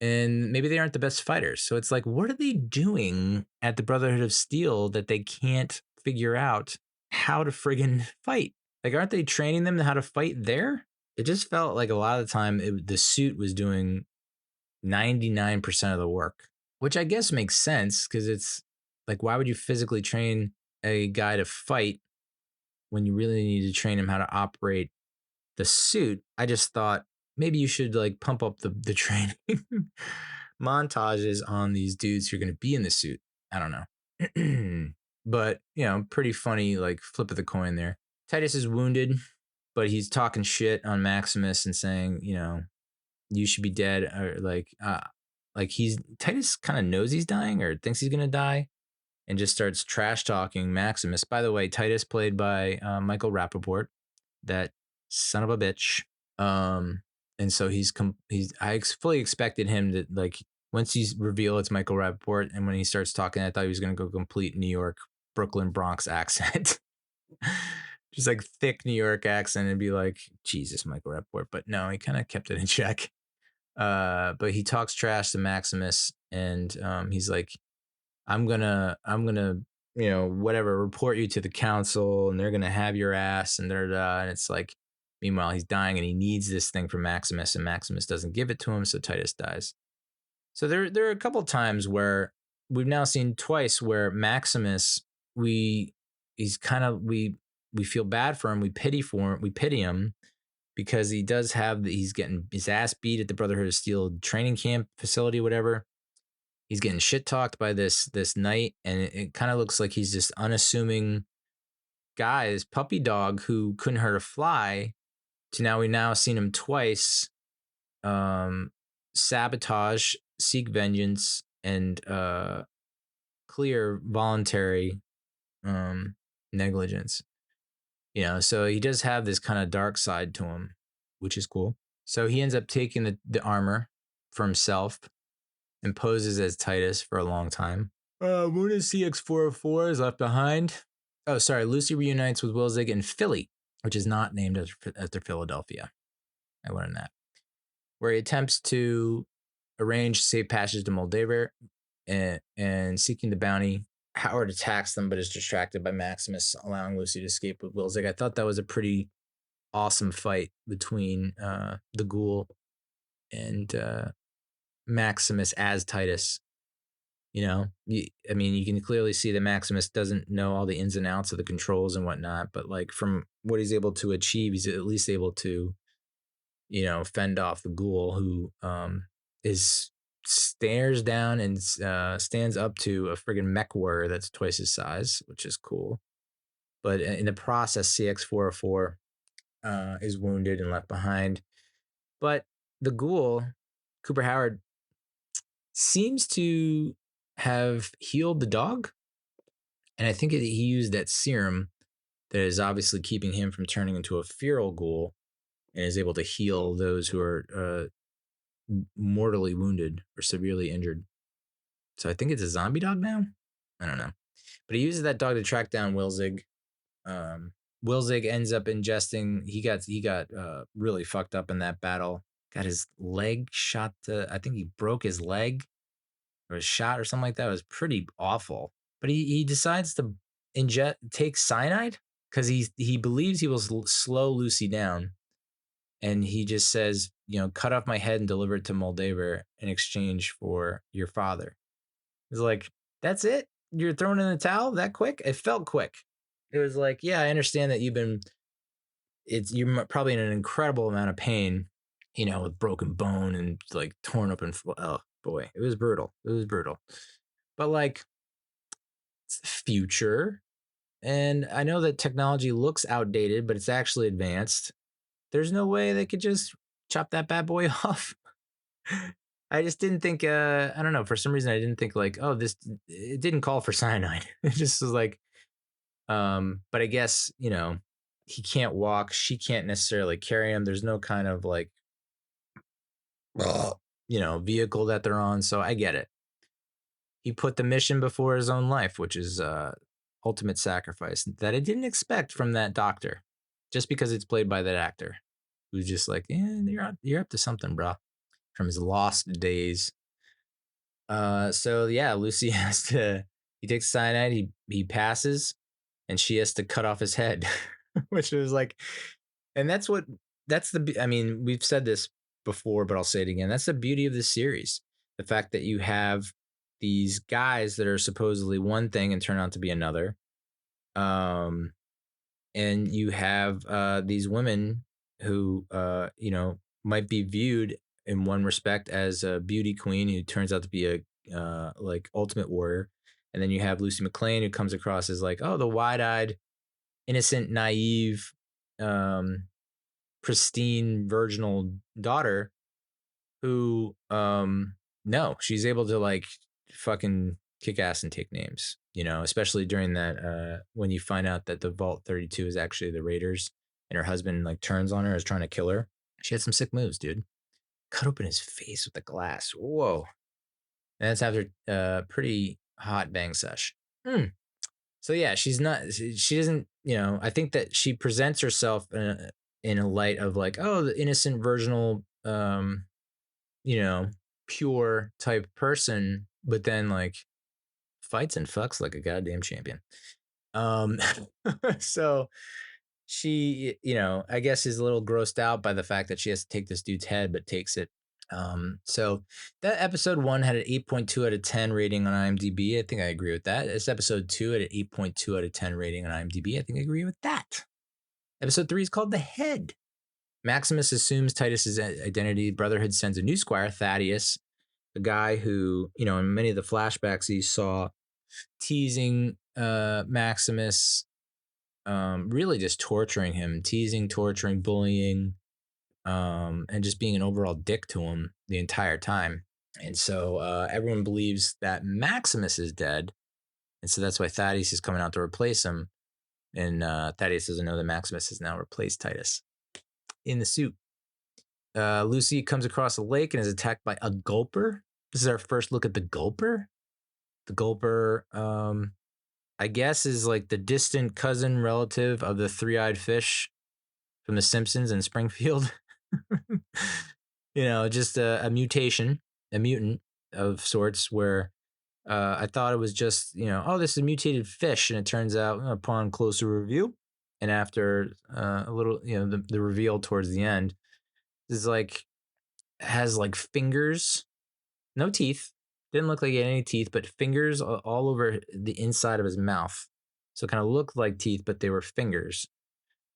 S1: And maybe they aren't the best fighters. So it's like, what are they doing at the Brotherhood of Steel that they can't figure out how to friggin' fight? Like, aren't they training them how to fight there? It just felt like a lot of the time the suit was doing 99% of the work, which I guess makes sense because it's like, why would you physically train a guy to fight when you really need to train him how to operate the suit? I just thought maybe you should like pump up the training montages on these dudes who are going to be in the suit. I don't know. But, pretty funny, like flip of the coin there. Titus is wounded, but he's talking shit on Maximus and saying, you should be dead, or like Titus kind of knows he's dying or thinks he's going to die and just starts trash talking Maximus. By the way, Titus played by Michael Rappaport, that son of a bitch. And so I fully expected him to, like, once he's revealed it's Michael Rappaport, and when he starts talking, I thought he was going to go complete New York, Brooklyn, Bronx accent. Just like thick New York accent and be like, Jesus, Michael Rappaport. But no, he kind of kept it in check. But he talks trash to Maximus, and he's like, I'm gonna, whatever, report you to the council, and they're gonna have your ass, and and it's like, meanwhile, he's dying, and he needs this thing from Maximus, and Maximus doesn't give it to him, so Titus dies. So there are a couple times where we've now seen twice where Maximus, we feel bad for him, we pity him because he does have he's getting his ass beat at the Brotherhood of Steel training camp facility, whatever. He's getting shit talked by this knight, and it kind of looks like he's just unassuming guy, this puppy dog who couldn't hurt a fly. To now we've now seen him twice sabotage, seek vengeance, and clear voluntary negligence. So he does have this kind of dark side to him, which is cool. So he ends up taking the armor for himself and poses as Titus for a long time. Moon CX404 is left behind. Oh, sorry. Lucy reunites with Wilzig in Philly, which is not named after Philadelphia. I learned that. Where he attempts to arrange safe passage to Moldaver and seeking the bounty. Howard attacks them, but is distracted by Maximus, allowing Lucy to escape with Wilzig. I thought that was a pretty awesome fight between the Ghoul and Maximus as Titus. You can clearly see that Maximus doesn't know all the ins and outs of the controls and whatnot, but like from what he's able to achieve, he's at least able to, fend off the Ghoul, who stares down and stands up to a friggin' mech warrior that's twice his size, which is cool. But in the process, CX404 is wounded and left behind. But the Ghoul, Cooper Howard, seems to have healed the dog. And I think he used that serum that is obviously keeping him from turning into a feral ghoul and is able to heal those who are mortally wounded or severely injured. So I think it's a zombie dog now. I don't know. But he uses that dog to track down Wilzig. Wilzig ends up ingesting. He got really fucked up in that battle. Got his leg shot. I think he broke his leg or a shot or something like that. It was pretty awful. But he decides to take cyanide because he believes he will slow Lucy down. and he just says, cut off my head and deliver it to Moldaver in exchange for your father. It's like, that's it? You're throwing in the towel that quick? It felt quick. It was like, yeah, I understand that you're probably in an incredible amount of pain, with broken bone and like torn up and oh boy, it was brutal. It was brutal. But like, it's the future. And I know that technology looks outdated, but it's actually advanced. There's no way they could just chop that bad boy off. I just didn't think, I don't know, for some reason I didn't think like, oh, it didn't call for cyanide. It just was like, but I guess, he can't walk. She can't necessarily carry him. There's no kind of like, vehicle that they're on. So I get it. He put the mission before his own life, which is ultimate sacrifice that I didn't expect from that doctor, just because it's played by that actor who's just like, yeah, you're up to something, bro, from his lost days. So yeah, Lucy he takes cyanide, he passes, and she has to cut off his head, which was like, and I mean, we've said this before, but I'll say it again. That's the beauty of this series. The fact that you have these guys that are supposedly one thing and turn out to be another. And you have these women who, might be viewed in one respect as a beauty queen who turns out to be a like ultimate warrior. And then you have Lucy McLean who comes across as like, oh, the wide-eyed, innocent, naive, pristine, virginal daughter who, no, she's able to like fucking kick ass and take names, especially during that, when you find out that the Vault 32 is actually the Raiders and her husband like turns on her as trying to kill her. She had some sick moves, dude. Cut open his face with the glass. Whoa. And that's after a pretty hot bang sesh. So yeah, she doesn't, I think that she presents herself in a light of like, oh, the innocent, virginal, pure type person, but then like fights and fucks like a goddamn champion. So she, I guess is a little grossed out by the fact that she has to take this dude's head, but takes it. So that episode 1 had an 8.2 out of 10 rating on IMDb. I think I agree with that. This episode 2 had an 8.2 out of 10 rating on IMDb. I think I agree with that. Episode 3 is called The Head. Maximus assumes Titus's identity. Brotherhood sends a new squire, Thaddeus, a guy who, in many of the flashbacks he saw teasing Maximus, really just torturing him, teasing, torturing, bullying, and just being an overall dick to him the entire time. And so everyone believes that Maximus is dead. And so that's why Thaddeus is coming out to replace him. And Thaddeus doesn't know that Maximus has now replaced Titus in the suit. Lucy comes across a lake and is attacked by a gulper. This is our first look at the gulper. The gulper, I guess, is like the distant cousin relative of the three-eyed fish from The Simpsons in Springfield. Just a mutation, a mutant of sorts where I thought it was just, oh, this is a mutated fish. And it turns out upon closer review and after a little, the reveal towards the end is like, has like fingers, no teeth. Didn't look like he had any teeth, but fingers all over the inside of his mouth. So it kind of looked like teeth, but they were fingers.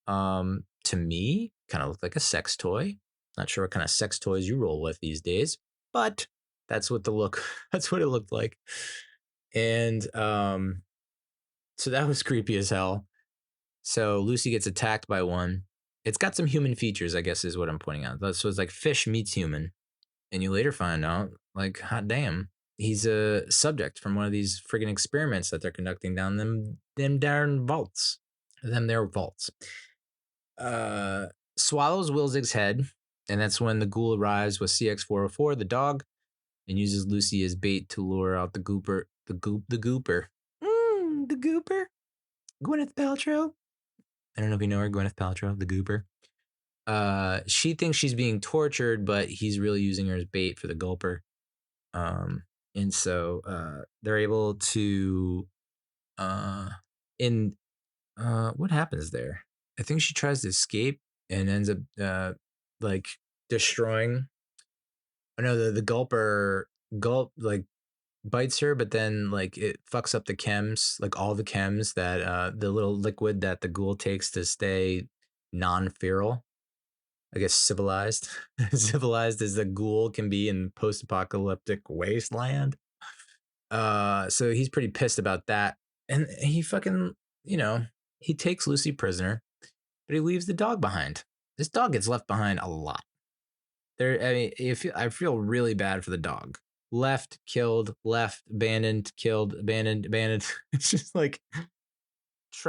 S1: To me, kind of looked like a sex toy. Not sure what kind of sex toys you roll with these days, but that's what that's what it looked like. And so that was creepy as hell. So Lucy gets attacked by one. It's got some human features, I guess, is what I'm pointing out. So it's like fish meets human. And you later find out, like, hot damn, he's a subject from one of these friggin' experiments that they're conducting down them darn vaults. Swallows Wilzig's head, and that's when the ghoul arrives with CX-404, the dog, and uses Lucy as bait to lure out the gooper. The gooper. The gooper. Gwyneth Paltrow. I don't know if you know her, Gwyneth Paltrow, the gooper. She thinks she's being tortured, but he's really using her as bait for the gulper. And so they're able to what happens there? I think she tries to escape and ends up like destroying. I know the gulper like bites her, but then like it fucks up the chems, like all the chems that the little liquid that the ghoul takes to stay non-feral. I guess civilized, civilized as the ghoul can be in post-apocalyptic wasteland. So he's pretty pissed about that, and he fucking, he takes Lucy prisoner, but he leaves the dog behind. This dog gets left behind a lot. I mean, I feel really bad for the dog. Left, killed, left, abandoned, killed, abandoned, abandoned. It's just like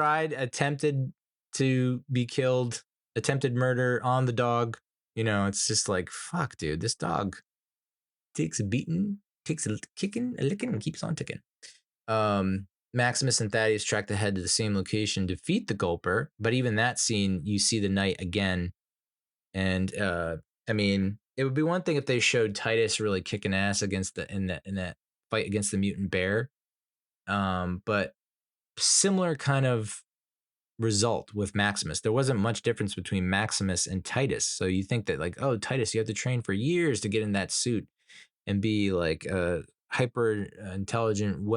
S1: attempted to be killed, attempted murder on the dog. It's just like, fuck, dude, this dog takes a beating, takes a kicking, a licking, and keeps on ticking. Maximus and Thaddeus track the head to the same location, defeat the Gulper, but even that scene, you see the knight again. And I mean, it would be one thing if they showed Titus really kicking ass against in that fight against the mutant bear. But similar kind of result with Maximus. There wasn't much difference between Maximus and Titus. So you think that like, oh, Titus, you have to train for years to get in that suit and be like a hyper intelligent,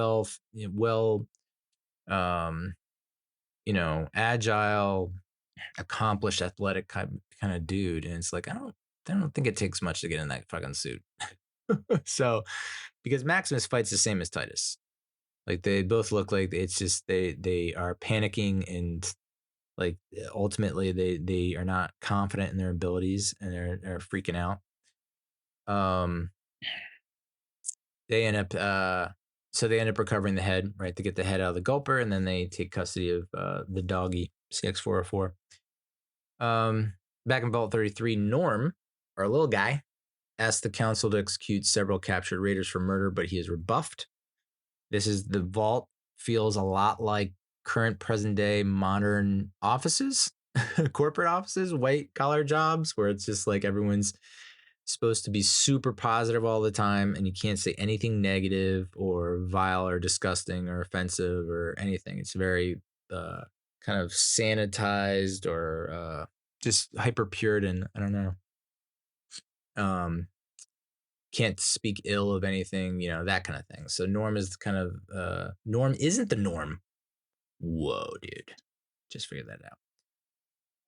S1: agile, accomplished, athletic kind of dude. And it's like, I don't think it takes much to get in that fucking suit. So, because Maximus fights the same as Titus. Like they both look like it's just they are panicking, and like ultimately they are not confident in their abilities, and they're freaking out. They end up they end up recovering the head, right? To get the head out of the Gulper, and then they take custody of the doggy CX-404. Back in Vault 33, Norm, our little guy, asks the council to execute several captured raiders for murder, but he is rebuffed. The vault feels a lot like current present day modern offices, corporate offices, white collar jobs, where it's just like everyone's supposed to be super positive all the time, and you can't say anything negative or vile or disgusting or offensive or anything. It's very kind of sanitized or just hyper Puritan. I don't know. Can't speak ill of anything, that kind of thing. So Norm is kind of Norm isn't the norm. Whoa, dude. Just figured that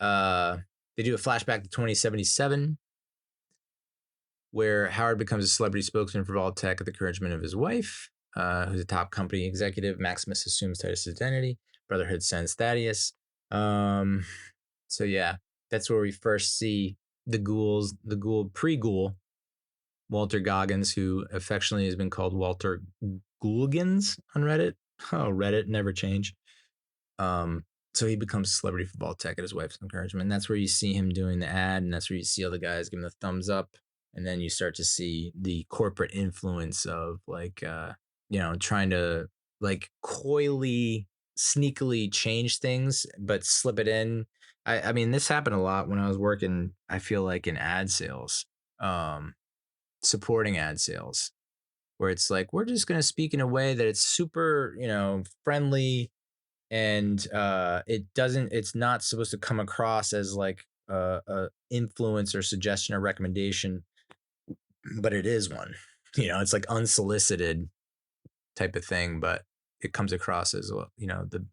S1: out. They do a flashback to 2077, where Howard becomes a celebrity spokesman for Vault-Tec at the encouragement of his wife, who's a top company executive. Maximus assumes Titus' identity. Brotherhood sends Thaddeus. So yeah, that's where we first see the ghoul pre-ghoul, Walter Goggins, who affectionately has been called Walter Gouligans on Reddit. Oh, Reddit never change. So he becomes a celebrity for Vault-Tec at his wife's encouragement. And that's where you see him doing the ad, and that's where you see all the guys giving the thumbs up. And then you start to see the corporate influence of like, trying to like coyly, sneakily change things, but slip it in. I mean, this happened a lot when I was working, I feel like, in ad sales, supporting ad sales, where it's like, we're just going to speak in a way that it's super, friendly, and it's not supposed to come across as like a influence or suggestion or recommendation, but it is one. It's like unsolicited type of thing, but it comes across as, well, the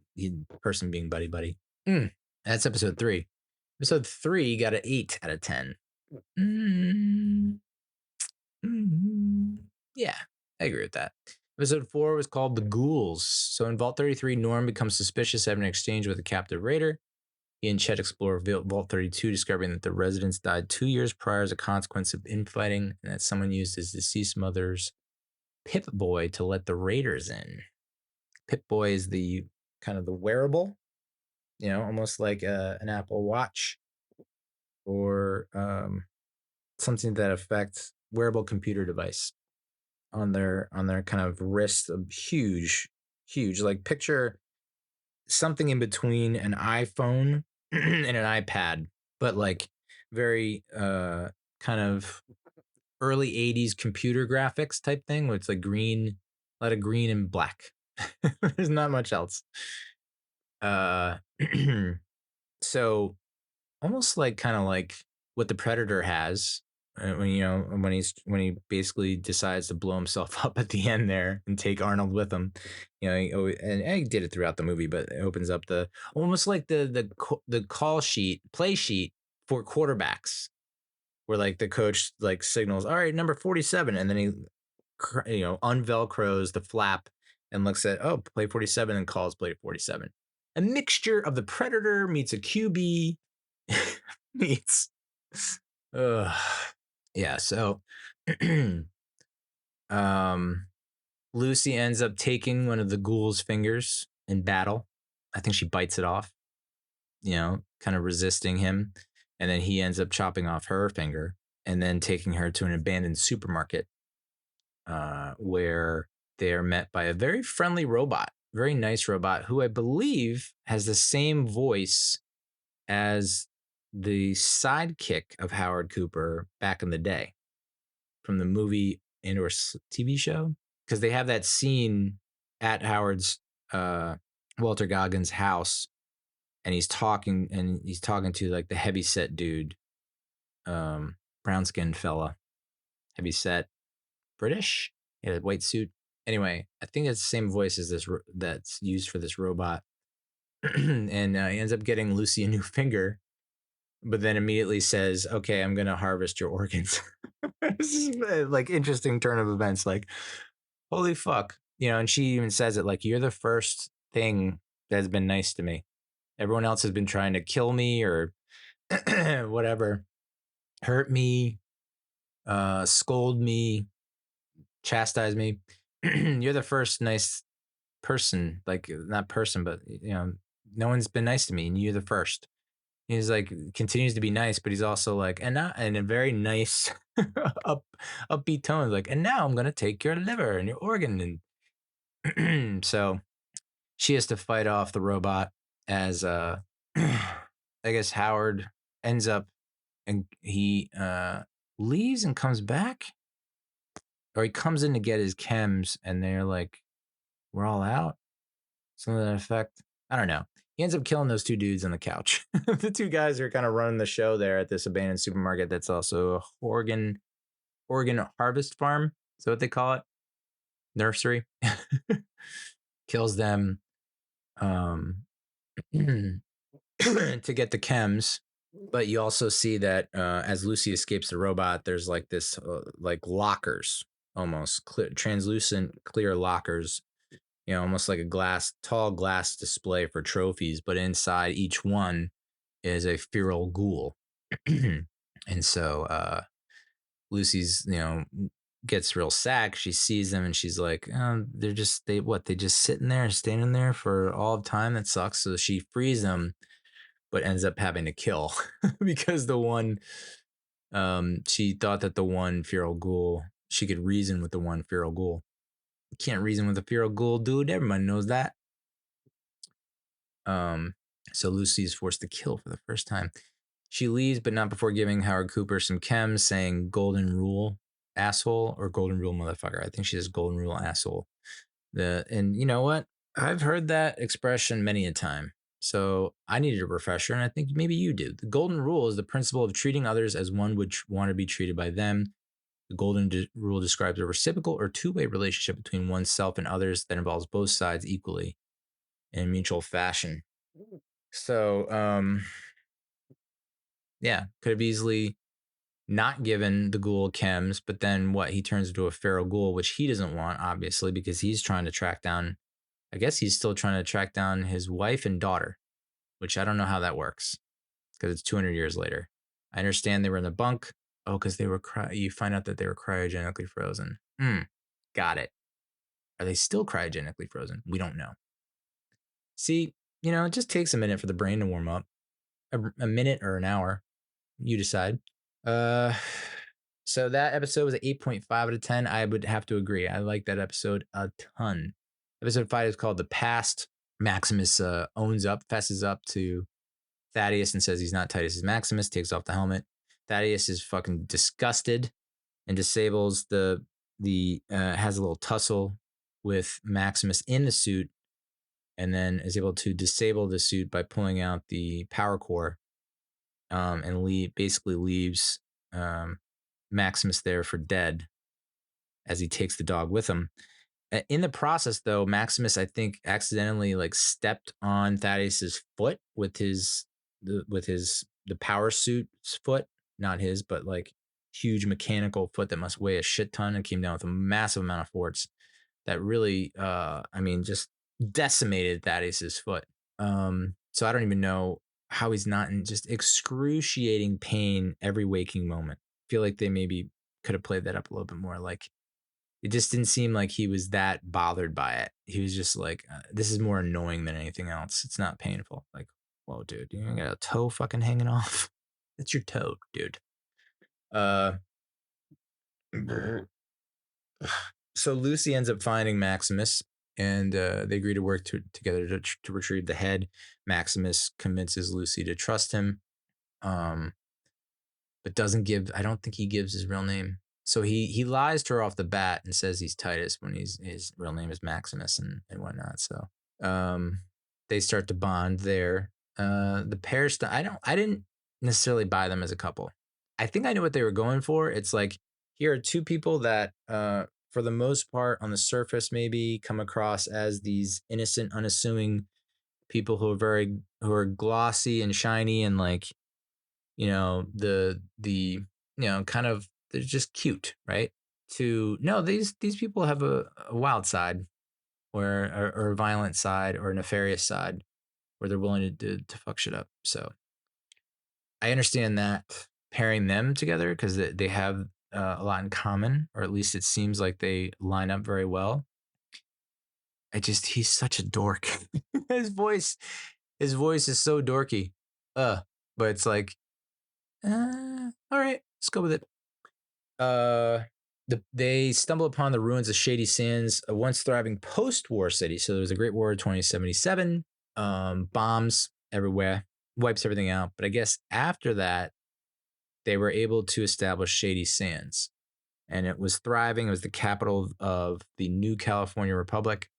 S1: person being buddy. That's episode 3. Episode 3 got an 8 out of 10. Yeah, I agree with that. Episode 4 was called The Ghouls. So in Vault 33, Norm becomes suspicious having an exchange with a captive raider. He and Chet explore Vault 32, discovering that the residents died 2 years prior as a consequence of infighting, and that someone used his deceased mother's Pip-Boy to let the raiders in. Pip-Boy is the kind of the wearable, almost like an Apple Watch or something that affects wearable computer device on their kind of wrist. Huge, like picture something in between an iPhone and an iPad, but like very kind of early 80s computer graphics type thing, where it's like green, a lot of green and black. There's not much else. So almost like kind of like what the Predator has. When he basically decides to blow himself up at the end there and take Arnold with him, and he did it throughout the movie, but it opens up the almost like the play sheet for quarterbacks, where like the coach like signals, all right, number 47, and then he unvelcros the flap and looks at, oh, play 47, and calls play 47. A mixture of the Predator meets a QB meets. Yeah, so Lucy ends up taking one of the ghoul's fingers in battle. I think she bites it off, kind of resisting him. And then he ends up chopping off her finger and then taking her to an abandoned supermarket where they are met by a very friendly robot, very nice robot, who I believe has the same voice as the sidekick of Howard Cooper back in the day from the movie and or TV show, because they have that scene at Howard's Walter Goggins' house, and he's talking to like the heavyset dude, brown skinned fella, heavyset, British, yeah, white suit. Anyway, I think it's the same voice as this that's used for this robot. And he ends up getting Lucy a new finger, but then immediately says, okay, I'm going to harvest your organs. This is like interesting turn of events. Like, holy fuck. And she even says it like, you're the first thing that has been nice to me. Everyone else has been trying to kill me or whatever, hurt me, scold me, chastise me. You're the first nice person, like not person, but no one's been nice to me, and you're the first. He's like continues to be nice, but he's also like, and not in a very nice upbeat tone, like, and now I'm gonna take your liver and your organ, and so she has to fight off the robot as I guess Howard ends up, and he leaves and comes back, or he comes in to get his chems, and they're like, we're all out, something to that effect. I don't know. He ends up killing those two dudes on the couch. The two guys are kind of running the show there at this abandoned supermarket that's also a organ harvest farm. Is that what they call it? Nursery. Kills them to get the chems. But you also see that as Lucy escapes the robot, there's like this like lockers, almost translucent clear lockers, almost like a tall glass display for trophies, but inside each one is a feral ghoul. And so Lucy's, gets real sad. She sees them and she's like, they just sitting there and standing there for all of time. That sucks. So she frees them, but ends up having to kill because the one, she thought that the one feral ghoul, she could reason with the one feral ghoul. You can't reason with a feral ghoul, dude. Everyone knows that. So Lucy is forced to kill for the first time. She leaves, but not before giving Howard Cooper some chems, saying golden rule asshole, or golden rule motherfucker. I think she says golden rule asshole. And you know what? I've heard that expression many a time. So I needed a refresher, and I think maybe you do. The golden rule is the principle of treating others as one would want to be treated by them. The golden rule describes a reciprocal or two-way relationship between oneself and others that involves both sides equally in mutual fashion. So, yeah, could have easily not given the ghoul chems, but then what? He turns into a feral ghoul, which he doesn't want, obviously, because he's trying to track down, I guess he's still trying to track down his wife and daughter, which I don't know how that works because it's 200 years later. I understand they were in the bunk. Oh, because they were, you find out that they were cryogenically frozen. Got it. Are they still cryogenically frozen? We don't know. See, it just takes a minute for the brain to warm up. A minute or an hour. You decide. So that episode was an 8.5 out of 10. I would have to agree. I like that episode a ton. Episode 5 is called The Past. Maximus fesses up to Thaddeus and says he's not Titus's Maximus, takes off the helmet. Thaddeus is fucking disgusted and disables has a little tussle with Maximus in the suit, and then is able to disable the suit by pulling out the power core and basically leaves Maximus there for dead as he takes the dog with him. In the process, though, Maximus, I think, accidentally like stepped on Thaddeus's foot with the power suit's foot, not his, but like huge mechanical foot that must weigh a shit ton, and came down with a massive amount of force that really, just decimated Thaddeus's foot. So I don't even know how he's not in just excruciating pain every waking moment. I feel like they maybe could have played that up a little bit more. Like, it just didn't seem like he was that bothered by it. He was just like, this is more annoying than anything else. It's not painful. Like, whoa, dude, you got a toe fucking hanging off. It's your toe, dude. So Lucy ends up finding Maximus, and they agree to work together to retrieve the head. Maximus convinces Lucy to trust him, but I don't think he gives his real name. So he lies to her off the bat and says he's Titus when his real name is Maximus and whatnot. So they start to bond there. The pair, I didn't necessarily buy them as a couple. I think I knew what they were going for. It's like, here are two people that, for the most part, on the surface, maybe come across as these innocent, unassuming people who are glossy and shiny and like, kind of, they're just cute, right? No, these people have a wild side, or a violent side, or a nefarious side, where they're willing to fuck shit up. So I understand that pairing them together because they have a lot in common, or at least it seems like they line up very well. He's such a dork. his voice is so dorky. But it's like, all right, let's go with it. They stumble upon the ruins of Shady Sands, a once thriving post-war city. So there was a Great War of 2077, bombs everywhere, wipes everything out. But I guess after that, they were able to establish Shady Sands, and it was thriving. It was the capital of the new California Republic,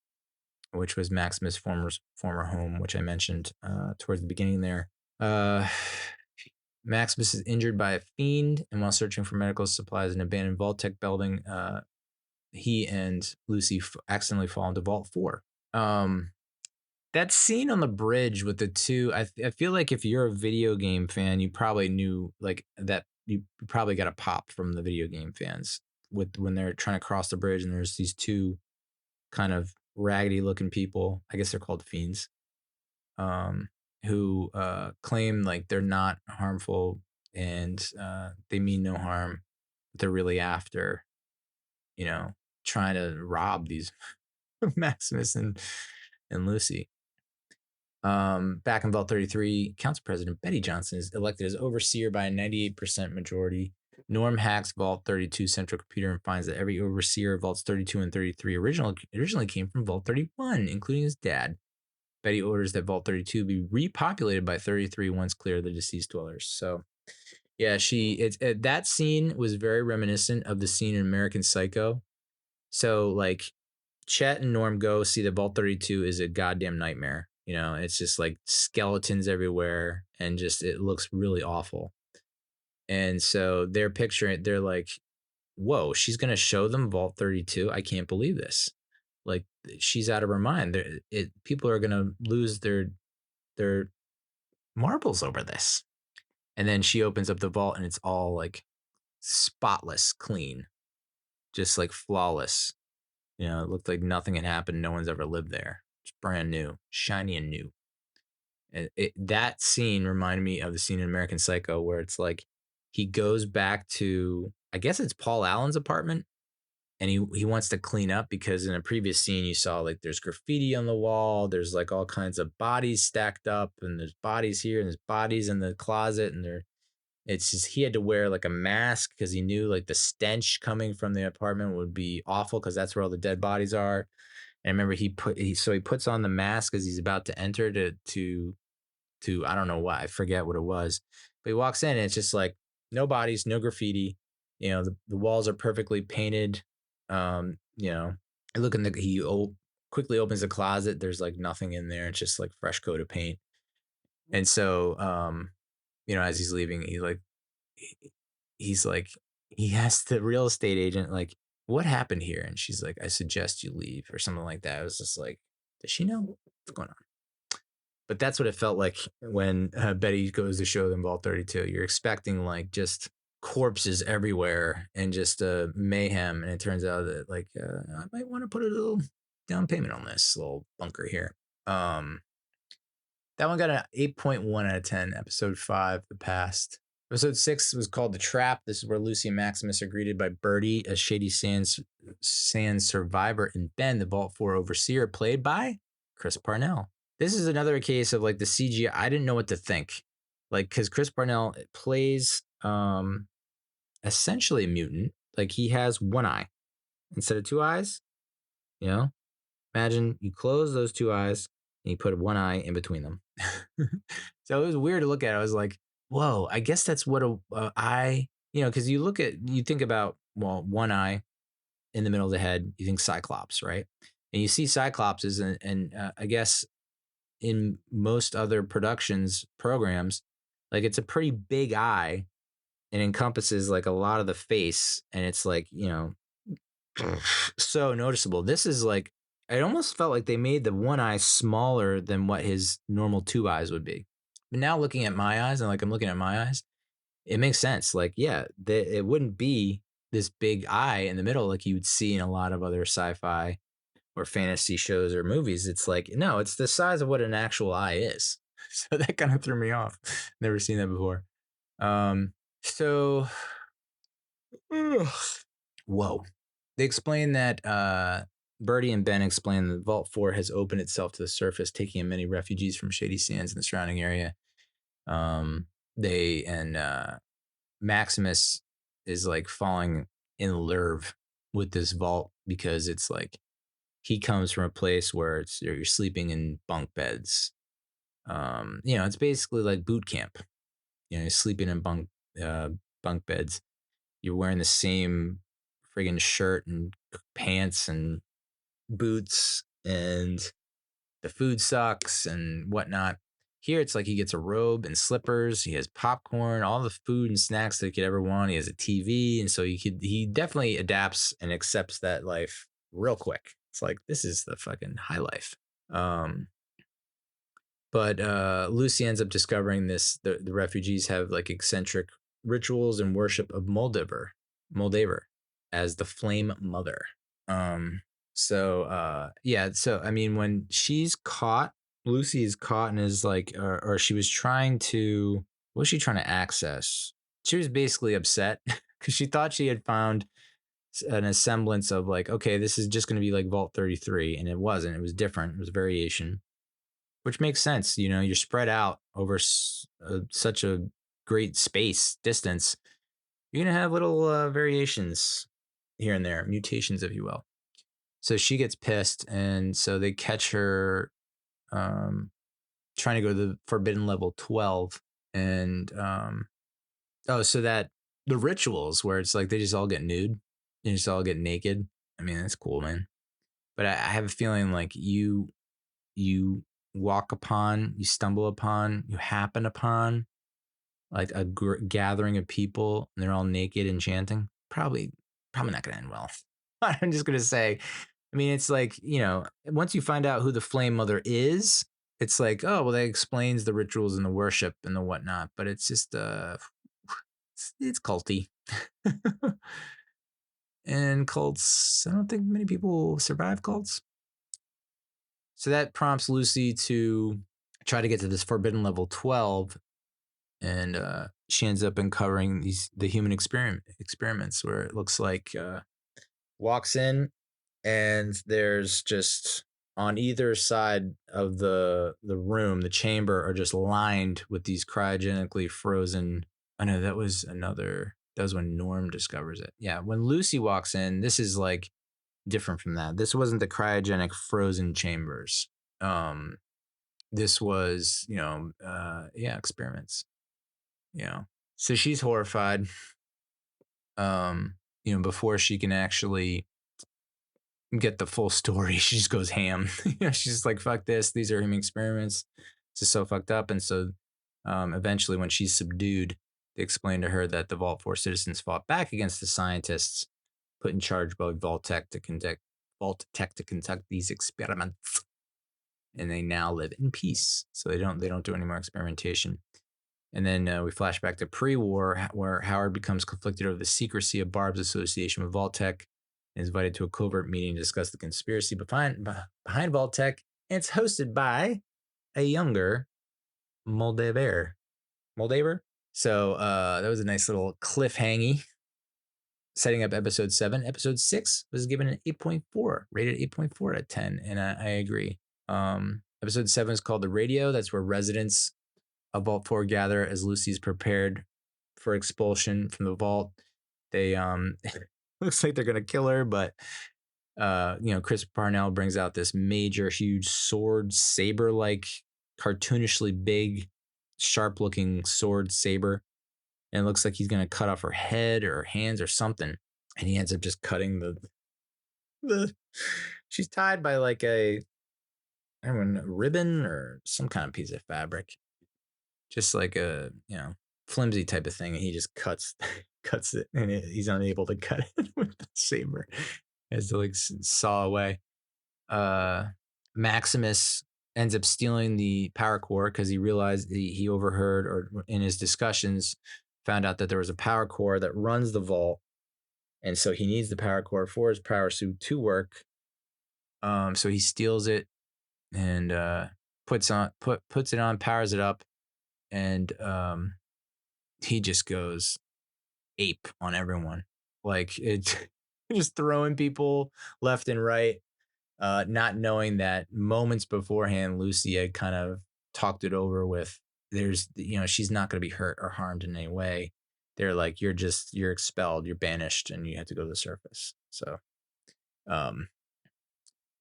S1: which was Maximus' former home, which I mentioned towards the beginning there. Maximus is injured by a fiend, and while searching for medical supplies in an abandoned Vault-Tec building, he and Lucy accidentally fall into Vault 4. That scene on the bridge with the two, I feel like if you're a video game fan, you probably knew like that. You probably got a pop from the video game fans when they're trying to cross the bridge, and there's these two kind of raggedy looking people. I guess they're called fiends. Who claim like they're not harmful and they mean no harm, but they're really after, trying to rob these Maximus and Lucy. Back in Vault 33, Council President Betty Johnson is elected as overseer by a 98% majority. Norm hacks Vault 32 central computer and finds that every overseer of Vaults 32 and 33 originally came from Vault 31, including his dad. Betty orders that Vault 32 be repopulated by 33 once clear of the deceased dwellers. So, yeah, that scene was very reminiscent of the scene in American Psycho. So, like, Chet and Norm go see that Vault 32 is a goddamn nightmare. It's just like skeletons everywhere, and just it looks really awful. And so they're like, whoa, she's going to show them Vault 32? I can't believe this. Like, she's out of her mind. People are gonna lose their marbles over this. And then she opens up the vault, and it's all like spotless, clean, just like flawless. It looked like nothing had happened. No one's ever lived there. It's brand new, shiny and new. And that scene reminded me of the scene in American Psycho where it's like he goes back to, I guess it's Paul Allen's apartment. And he wants to clean up because in a previous scene you saw like there's graffiti on the wall, there's like all kinds of bodies stacked up, and there's bodies here and there's bodies in the closet, and it's just he had to wear like a mask because he knew like the stench coming from the apartment would be awful because that's where all the dead bodies are. And I remember he puts on the mask as he's about to enter to I don't know why, I forget what it was, but he walks in and it's just like no bodies, no graffiti. The walls are perfectly painted. Look he quickly opens the closet. There's like nothing in there. It's just like fresh coat of paint. And so, as he's leaving, he's like, he asked the real estate agent, like, what happened here? And she's like, I suggest you leave or something like that. I was just like, does she know what's going on? But that's what it felt like when Betty goes to show them Vault 32. You're expecting like just corpses everywhere and just mayhem. And it turns out that like, I might want to put a little down payment on this little bunker here. That one got an 8.1 out of 10. Episode 5, The Past. Episode 6 was called The Trap. This is where Lucy and Maximus are greeted by Birdie, a Shady Sands survivor, and Ben, the Vault 4 overseer, played by Chris Parnell. This is another case of like the CGI. I didn't know what to think. Like, because Chris Parnell plays essentially a mutant. Like, he has one eye instead of two eyes. Imagine you close those two eyes and you put one eye in between them. So it was weird to look at. I was like, whoa, I guess that's what a eye, because you think about, well, one eye in the middle of the head, you think Cyclops, right? And you see Cyclopses, and I guess in most other programs, like it's a pretty big eye and encompasses like a lot of the face, and it's like, so noticeable. This is like, it almost felt like they made the one eye smaller than what his normal two eyes would be. But now looking at my eyes, and like I'm looking at my eyes, it makes sense. Like, yeah, it wouldn't be this big eye in the middle like you would see in a lot of other sci-fi or fantasy shows or movies. It's like, no, it's the size of what an actual eye is. So that kind of threw me off. Never seen that before. So, whoa. They explain that Birdie and Ben explain that Vault 4 has opened itself to the surface, taking in many refugees from Shady Sands in the surrounding area. Maximus is like falling in love with this vault because it's like he comes from a place where you're sleeping in bunk beds. It's basically like boot camp. You're sleeping in bunk beds. You're wearing the same friggin' shirt and pants and boots, and the food sucks and whatnot. Here, it's like he gets a robe and slippers. He has popcorn, all the food and snacks that he could ever want. He has a TV, and so he definitely adapts and accepts that life real quick. It's like, this is the fucking high life. But Lucy ends up discovering this. The refugees have like eccentric rituals and worship of Moldaver as the Flame Mother. So I mean, when she's caught, Lucy is caught and is like, or she was trying to, what was she trying to access? She was basically upset because she thought she had found an semblance of like, okay, this is just going to be like Vault 33, and it wasn't. It was different. It was variation, which makes sense. You're spread out over such a great space distance. You're going to have little variations here and there, mutations, if you will. So she gets pissed, and so they catch her trying to go to the forbidden level 12. And so that the rituals where it's like they just all get nude, they just all get naked. I mean, that's cool, man. But I have a feeling like you walk upon, you stumble upon, you happen upon like a gathering of people, and they're all naked and chanting. Probably not gonna end well. I'm just gonna say, I mean, it's like, once you find out who the Flame Mother is, it's like, oh, well, that explains the rituals and the worship and the whatnot. But it's just, it's culty. And cults, I don't think many people survive cults. So that prompts Lucy to try to get to this forbidden level 12. And she ends up uncovering the human experiments where it looks like walks in, and there's just on either side of the room, the chamber, are just lined with these cryogenically frozen. I know that was when Norm discovers it. Yeah, when Lucy walks in, this is like different from that. This wasn't the cryogenic frozen chambers. This was, experiments. So she's horrified. Before she can actually get the full story, she just goes ham. She's just like, fuck this. These are human experiments. This is so fucked up. And so Eventually, when she's subdued, they explain to her that the Vault 4 citizens fought back against the scientists put in charge by Vault-Tec to conduct these experiments, and they now live in peace. So they don't do any more experimentation. And then we flash back to pre-war, where Howard becomes conflicted over the secrecy of Barb's association with Vault-Tec and is invited to a covert meeting to discuss the conspiracy behind Vault-Tec. And it's hosted by a younger Moldaver. So that was a nice little cliffhangy, setting up episode 7. Episode 6 was given an 8.4, rated 8.4 out of 10, and I agree. Episode 7 is called The Radio. That's where residents of Vault 4 gather as Lucy's prepared for expulsion from the vault. They looks like they're gonna kill her, but Chris Parnell brings out this major, huge sword, saber-like, cartoonishly big, sharp-looking sword saber, and it looks like he's gonna cut off her head or her hands or something. And he ends up just cutting the. She's tied by like a ribbon or some kind of piece of fabric, just like a flimsy type of thing, and he just cuts it, and he's unable to cut it with the saber. He has to like saw away. Maximus ends up stealing the power core because he realized he overheard, or in his discussions found out that there was a power core that runs the vault, and so he needs the power core for his power suit to work. So he steals it and puts it on, powers it up, and he just goes ape on everyone. Like it, just throwing people left and right, not knowing that moments beforehand Lucy had kind of talked it over with, she's not going to be hurt or harmed in any way. They're like, you're expelled, you're banished, and you have to go to the surface. So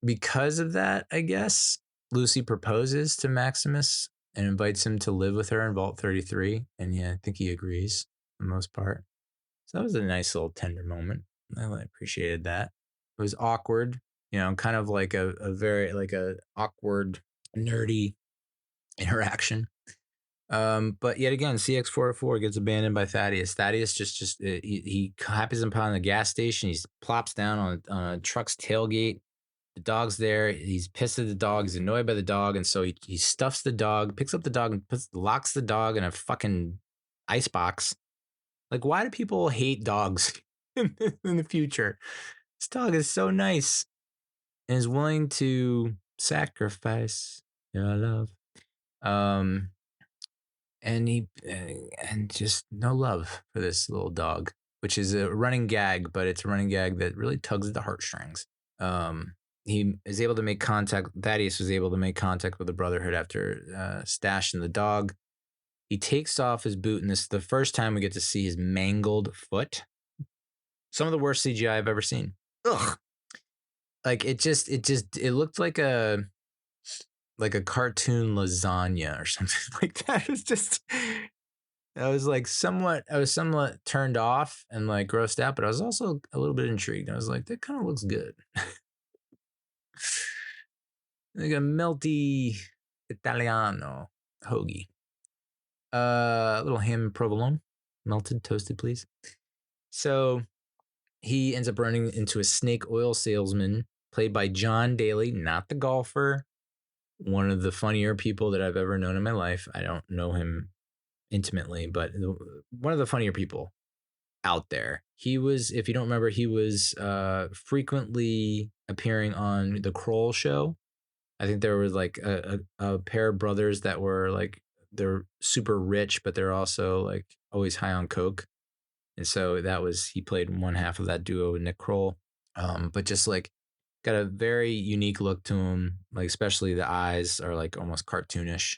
S1: because of that, I guess Lucy proposes to Maximus and invites him to live with her in Vault 33. And yeah, I think he agrees for the most part. So that was a nice little tender moment. I really appreciated that. It was awkward, kind of like a very like a awkward, nerdy interaction. But yet again, CX-404 gets abandoned by Thaddeus. Thaddeus he happens upon the gas station. He plops down on a truck's tailgate. The dog's there. He's pissed at the dog. He's annoyed by the dog. And so he stuffs the dog, picks up the dog, and locks the dog in a fucking icebox. Like, why do people hate dogs in the future? This dog is so nice and is willing to sacrifice your love. And just no love for this little dog, which is a running gag, but it's a running gag that really tugs at the heartstrings. He is able to make contact. Thaddeus was able to make contact with the Brotherhood after stashing the dog. He takes off his boot, and this is the first time we get to see his mangled foot. Some of the worst CGI I've ever seen. Ugh. Like it looked like a cartoon lasagna or something like that. It's just, I was somewhat turned off and like grossed out, but I was also a little bit intrigued. I was like, that kind of looks good. Like a melty Italiano hoagie. A little ham and provolone, melted, toasted, please. So he ends up running into a snake oil salesman played by John Daly, not the golfer. One of the funnier people that I've ever known in my life. I don't know him intimately, but one of the funnier people out there. He was, if you don't remember, he was frequently appearing on the Kroll show. I think there was like a pair of brothers that were like, they're super rich, but they're also like always high on coke. And so he played one half of that duo with Nick Kroll. But just like got a very unique look to him, like especially the eyes are like almost cartoonish.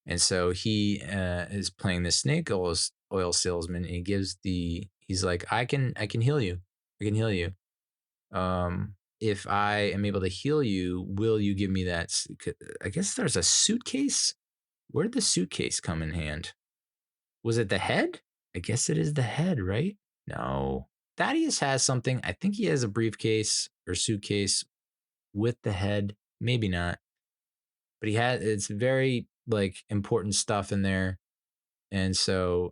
S1: And so he is playing this snake oil salesman, and he's like, I can heal you. I can heal you. If I am able to heal you, will you give me that? I guess there's a suitcase. Where did the suitcase come in hand? Was it the head? I guess it is the head, right? No. Thaddeus has something. I think he has a briefcase or suitcase with the head. Maybe not. But it's very like important stuff in there. And so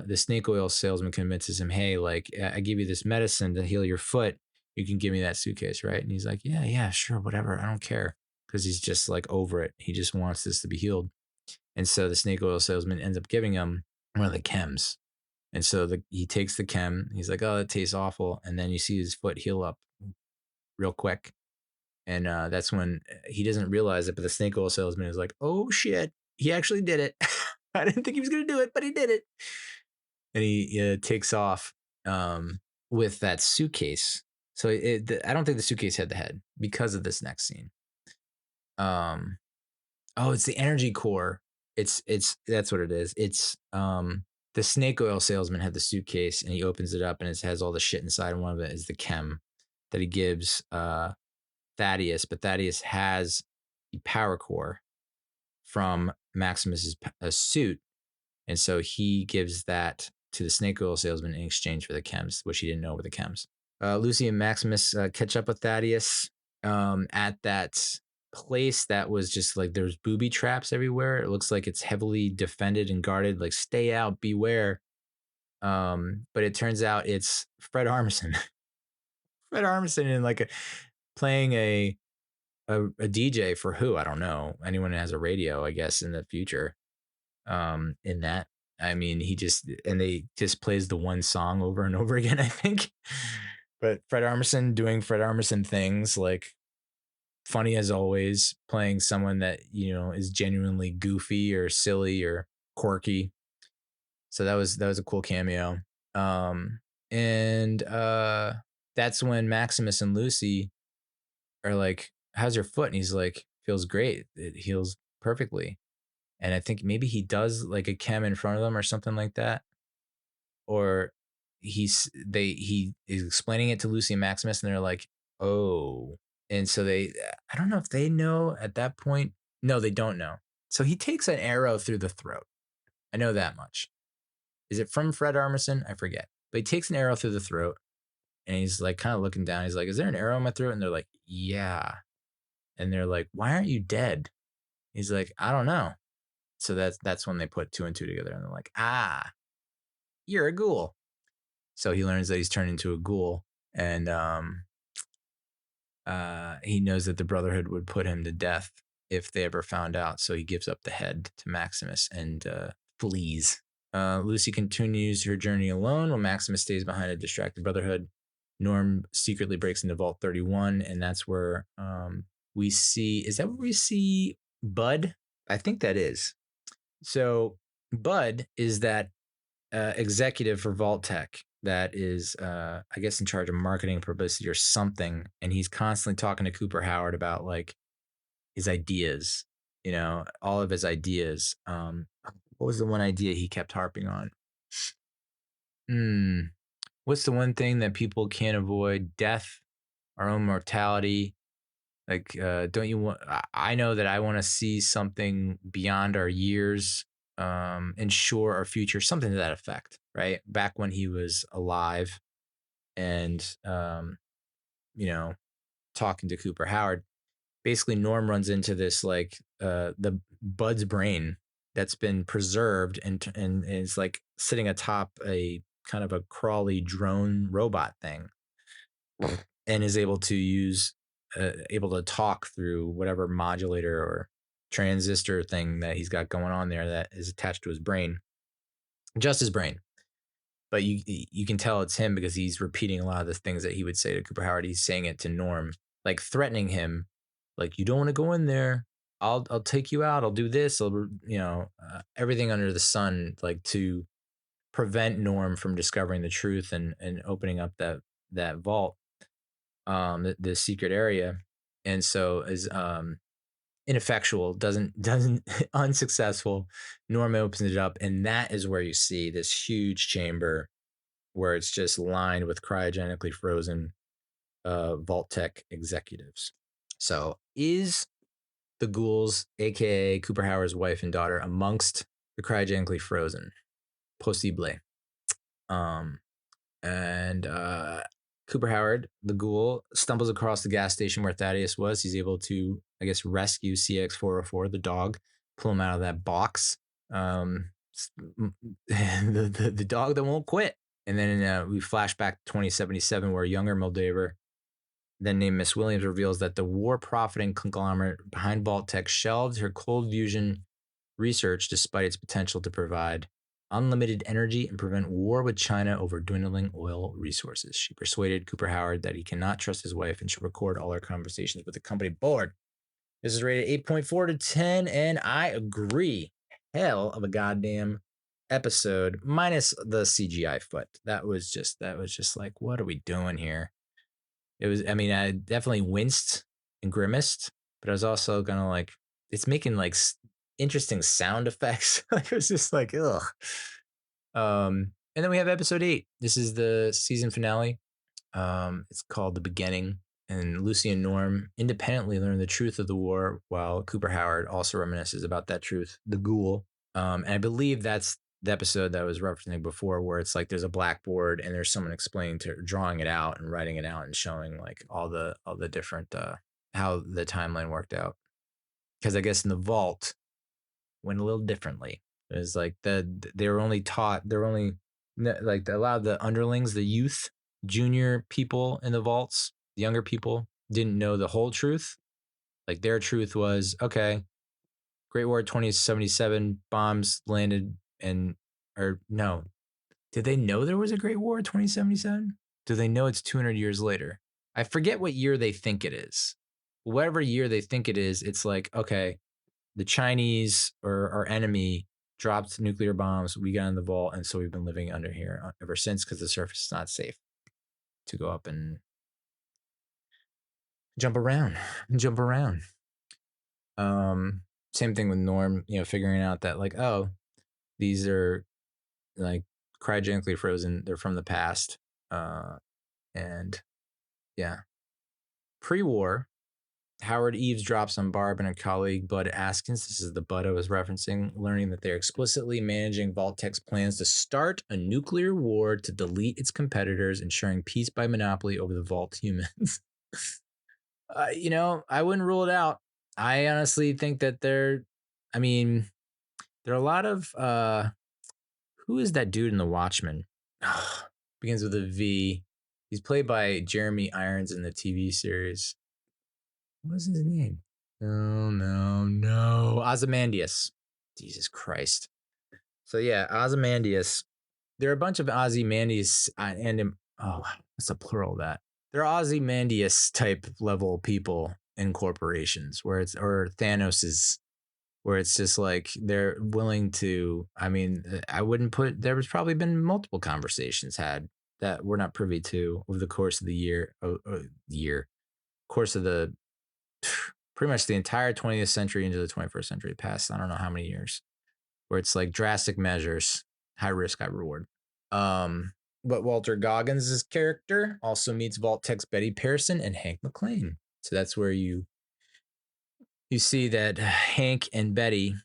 S1: the snake oil salesman convinces him, hey, like, I give you this medicine to heal your foot. You can give me that suitcase, right? And he's like, yeah, sure, whatever. I don't care. Because he's just like over it. He just wants this to be healed. And so the snake oil salesman ends up giving him one of the chems. And so he takes the chem. He's like, oh, it tastes awful. And then you see his foot heal up real quick. And that's when he doesn't realize it. But the snake oil salesman is like, oh, shit, he actually did it. I didn't think he was going to do it, but he did it. And he takes off with that suitcase. So I don't think the suitcase had the head because of this next scene. It's the energy core. It's that's what it is. It's the snake oil salesman had the suitcase and he opens it up and it has all the shit inside. And one of it is the chem that he gives Thaddeus, but Thaddeus has the power core from Maximus's suit. And so he gives that to the snake oil salesman in exchange for the chems, which he didn't know were the chems. Lucy and Maximus catch up with Thaddeus at that place that was just like there's booby traps everywhere. It looks like it's heavily defended and guarded, like stay out, beware. But it turns out it's Fred Armisen. Fred Armisen in like playing a DJ for who? I don't know. Anyone who has a radio, I guess, in the future. In that. I mean, they just plays the one song over and over again, I think. But Fred Armisen doing Fred Armisen things, like funny as always, playing someone that, is genuinely goofy or silly or quirky. So that was a cool cameo. And that's when Maximus and Lucy are like, how's your foot? And he's like, feels great. It heals perfectly. And I think maybe he does like a chem in front of them or something like that. Or he is explaining it to Lucy and Maximus and they're like, oh. And so I don't know if they know at that point. No, they don't know. So he takes an arrow through the throat. I know that much. Is it from Fred Armisen? I forget. But he takes an arrow through the throat and he's like kind of looking down. He's like, is there an arrow in my throat? And they're like, yeah. And they're like, why aren't you dead? He's like, I don't know. So that's when they put 2 and 2 together and they're like, you're a ghoul. So he learns that he's turned into a ghoul and he knows that the Brotherhood would put him to death if they ever found out. So he gives up the head to Maximus and flees. Lucy continues her journey alone while Maximus stays behind a distracted Brotherhood. Norm secretly breaks into Vault 31 and that's where we see, is that where we see Bud? I think that is. So Bud is that executive for Vault Tech that is, I guess, in charge of marketing, publicity, or something. And he's constantly talking to Cooper Howard about like his ideas, all of his ideas. What was the one idea he kept harping on? What's the one thing that people can't avoid? Death, our own mortality. Like, don't you want? I know that I want to see something beyond our years, ensure our future, something to that effect, right? Back when he was alive, and talking to Cooper Howard. Basically, Norm runs into this like the Bud's brain that's been preserved and is like sitting atop a kind of a crawly drone robot thing, and is able to talk through whatever modulator or transistor thing that he's got going on there that is attached to his brain, just his brain. But you can tell it's him because he's repeating a lot of the things that he would say to Cooper Howard. He's saying it to Norm, like threatening him, like, you don't want to go in there. I'll take you out. I'll do this. Everything under the sun, like to prevent Norm from discovering the truth and opening up that vault. The secret area, and so is ineffectual, doesn't unsuccessful. Norm opens it up, and that is where you see this huge chamber where it's just lined with cryogenically frozen Vault Tech executives. So is the ghouls, aka Cooper Howard's wife and daughter, amongst the cryogenically frozen? Possible. And Cooper Howard, the ghoul, stumbles across the gas station where Thaddeus was. He's able to, I guess, rescue CX-404, the dog, pull him out of that box. The dog that won't quit. And then we flash back to 2077, where a younger Moldaver, then named Miss Williams, reveals that the war-profiting conglomerate behind Vault-Tec shelved her cold fusion research despite its potential to provide unlimited energy and prevent war with China over dwindling oil resources. She persuaded Cooper Howard that he cannot trust his wife and should record all her conversations with the company board. This is rated 8.4 to 10, and I agree. Hell of a goddamn episode, minus the CGI foot. That was just like, what are we doing here? It was, I mean, I definitely winced and grimaced, but I was also gonna like, it's making like interesting sound effects. Like, it was just like, ugh. And then we have episode 8. This is the season finale. It's called The Beginning, and Lucy and Norm independently learn the truth of the war, while Cooper Howard also reminisces about that truth, the ghoul. And I believe that's the episode that I was referencing before, where it's like there's a blackboard and there's someone explaining drawing it out and writing it out and showing like all the different how the timeline worked out. Because I guess in the vault went a little differently. It was like they were only like they allowed the underlings, the youth, junior people in the vaults, the younger people didn't know the whole truth. Like their truth was, okay, Great War 2077 bombs landed or no. Did they know there was a Great War 2077? Do they know it's 200 years later? I forget what year they think it is. Whatever year they think it is, it's like, okay, the Chinese or our enemy dropped nuclear bombs. We got in the vault, and so we've been living under here ever since because the surface is not safe to go up and jump around. Same thing with Norm, figuring out that like, oh, these are like cryogenically frozen. They're from the past. And yeah. Pre-war, Howard eavesdrops on Barb and her colleague Bud Askins. This is the Bud I was referencing, learning that they're explicitly managing Vault-Tec's plans to start a nuclear war to delete its competitors, ensuring peace by monopoly over the Vault humans. I wouldn't rule it out. I honestly think that there are a lot of who is that dude in The Watchmen? Begins with a V. He's played by Jeremy Irons in the TV series. What's his name? No. Ozymandias. Jesus Christ. So yeah, Ozymandias. There are a bunch of Ozymandias what's the plural of that? There are Ozymandias type level people in corporations or Thanos's, where it's just like they're willing to. I wouldn't put. There was probably been multiple conversations had that we're not privy to over the course of the course of the pretty much the entire 20th century into the 21st century, past I don't know how many years, where it's like drastic measures, high risk, high reward. But Walter Goggins' character also meets Vault-Tec's Betty Pearson and Hank McClane. So that's where you see that Hank and Betty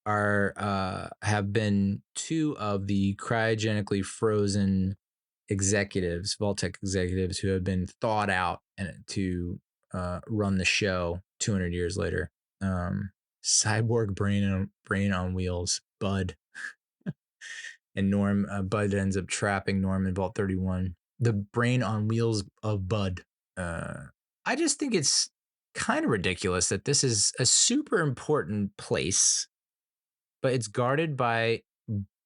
S1: have been two of the cryogenically frozen executives, Vault-Tec executives, who have been thawed out and to run the show 200 years later. Cyborg brain on wheels, Bud. And Norm, Bud ends up trapping Norm in Vault 31. The brain on wheels of Bud. I just think it's kind of ridiculous that this is a super important place, but it's guarded by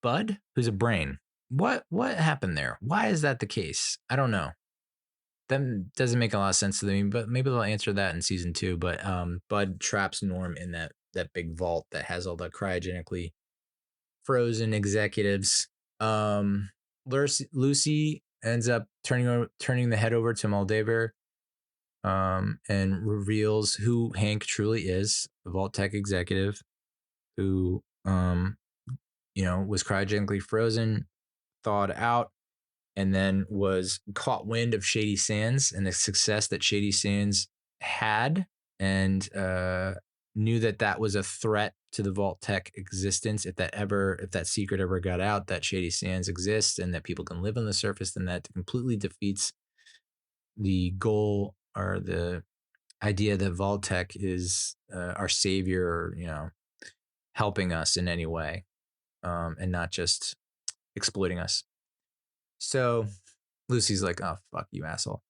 S1: Bud, who's a brain. What happened there? Why is that the case? I don't know. That doesn't make a lot of sense to me, but maybe they'll answer that in season 2. But Bud traps Norm in that big vault that has all the cryogenically frozen executives. Lucy ends up turning the head over to Moldaver, and reveals who Hank truly is, the Vault-Tec executive who was cryogenically frozen, thawed out, and then was caught wind of Shady Sands and the success that Shady Sands had, and knew that was a threat to the Vault-Tec existence. If that secret ever got out, that Shady Sands exists and that people can live on the surface, then that completely defeats the goal or the idea that Vault-Tec is our savior, helping us in any way, and not just exploiting us. So Lucy's like, oh, fuck you, asshole.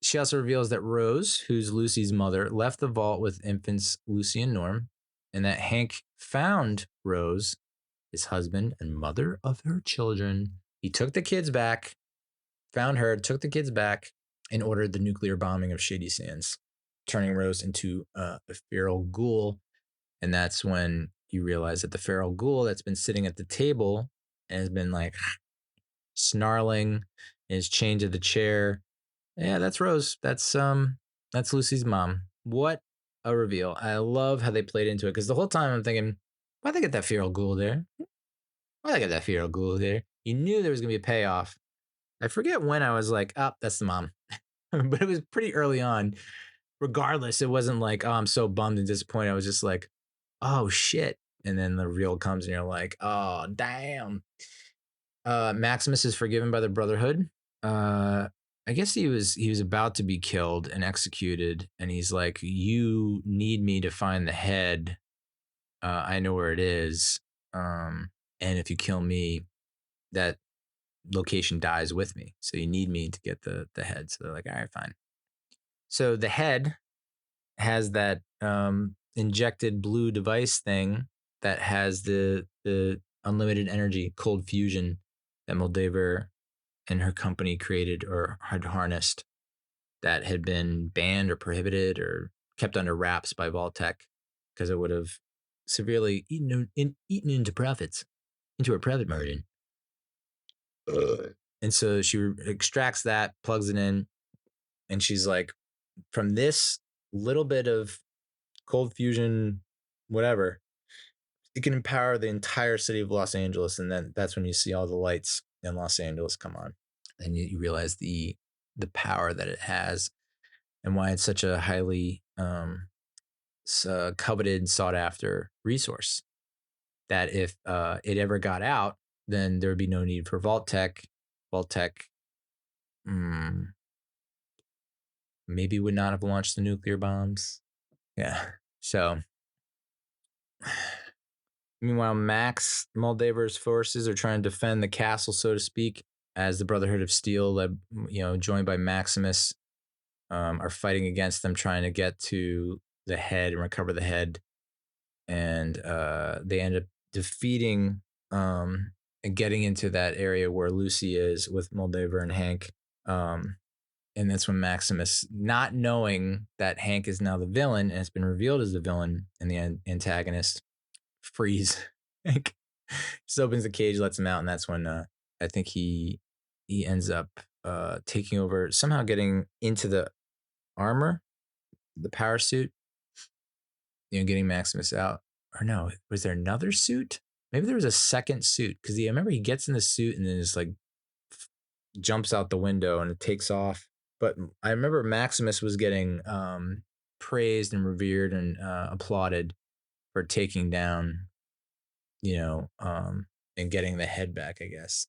S1: She also reveals that Rose, who's Lucy's mother, left the vault with infants Lucy and Norm, and that Hank found Rose, his husband and mother of her children. He took the kids back, found her, took the kids back, and ordered the nuclear bombing of Shady Sands, turning Rose into a feral ghoul. And that's when you realize that the feral ghoul that's been sitting at the table and has been like snarling and is chained to the chair. Yeah, that's Rose. That's Lucy's mom. What a reveal. I love how they played into it, because the whole time I'm thinking, why'd they get that feral ghoul there? Why'd they get that feral ghoul there? You knew there was gonna be a payoff. I forget when I was like, oh, that's the mom. But it was pretty early on. Regardless, it wasn't like, oh, I'm so bummed and disappointed. I was just like, oh shit. And then the reveal comes and you're like, oh damn. Maximus is forgiven by the Brotherhood. I guess he was about to be killed and executed, and he's like, you need me to find the head. I know where it is. And if you kill me, that location dies with me. So you need me to get the head. So they're like, all right, fine. So the head has that injected blue device thing that has the unlimited energy, cold fusion, that Moldaver and her company created or had harnessed, that had been banned or prohibited or kept under wraps by Vault-Tec, because it would have severely eaten into profits, into her profit margin. And so she extracts that, plugs it in, and she's like, from this little bit of cold fusion, whatever, it can empower the entire city of Los Angeles. And then that's when you see all the lights in Los Angeles come on. And you realize the power that it has and why it's such a highly coveted, sought after resource. That if it ever got out, then there would be no need for Vault-Tec. Vault-Tec maybe would not have launched the nuclear bombs. Yeah. So meanwhile, Max Moldaver's forces are trying to defend the castle, so to speak, as the Brotherhood of Steel, led, joined by Maximus, are fighting against them, trying to get to the head and recover the head. And they end up defeating and getting into that area where Lucy is with Moldaver and Hank. And that's when Maximus, not knowing that Hank is now the villain and it's been revealed as the villain and the antagonist, frees Hank. Just opens the cage, lets him out, and that's when I think he ends up taking over, somehow getting into the armor, the power suit, getting Maximus out. Or no, was there another suit? Maybe there was a second suit, because I remember he gets in the suit and then just like jumps out the window and it takes off. But I remember Maximus was getting praised and revered and applauded for taking down, and getting the head back, I guess.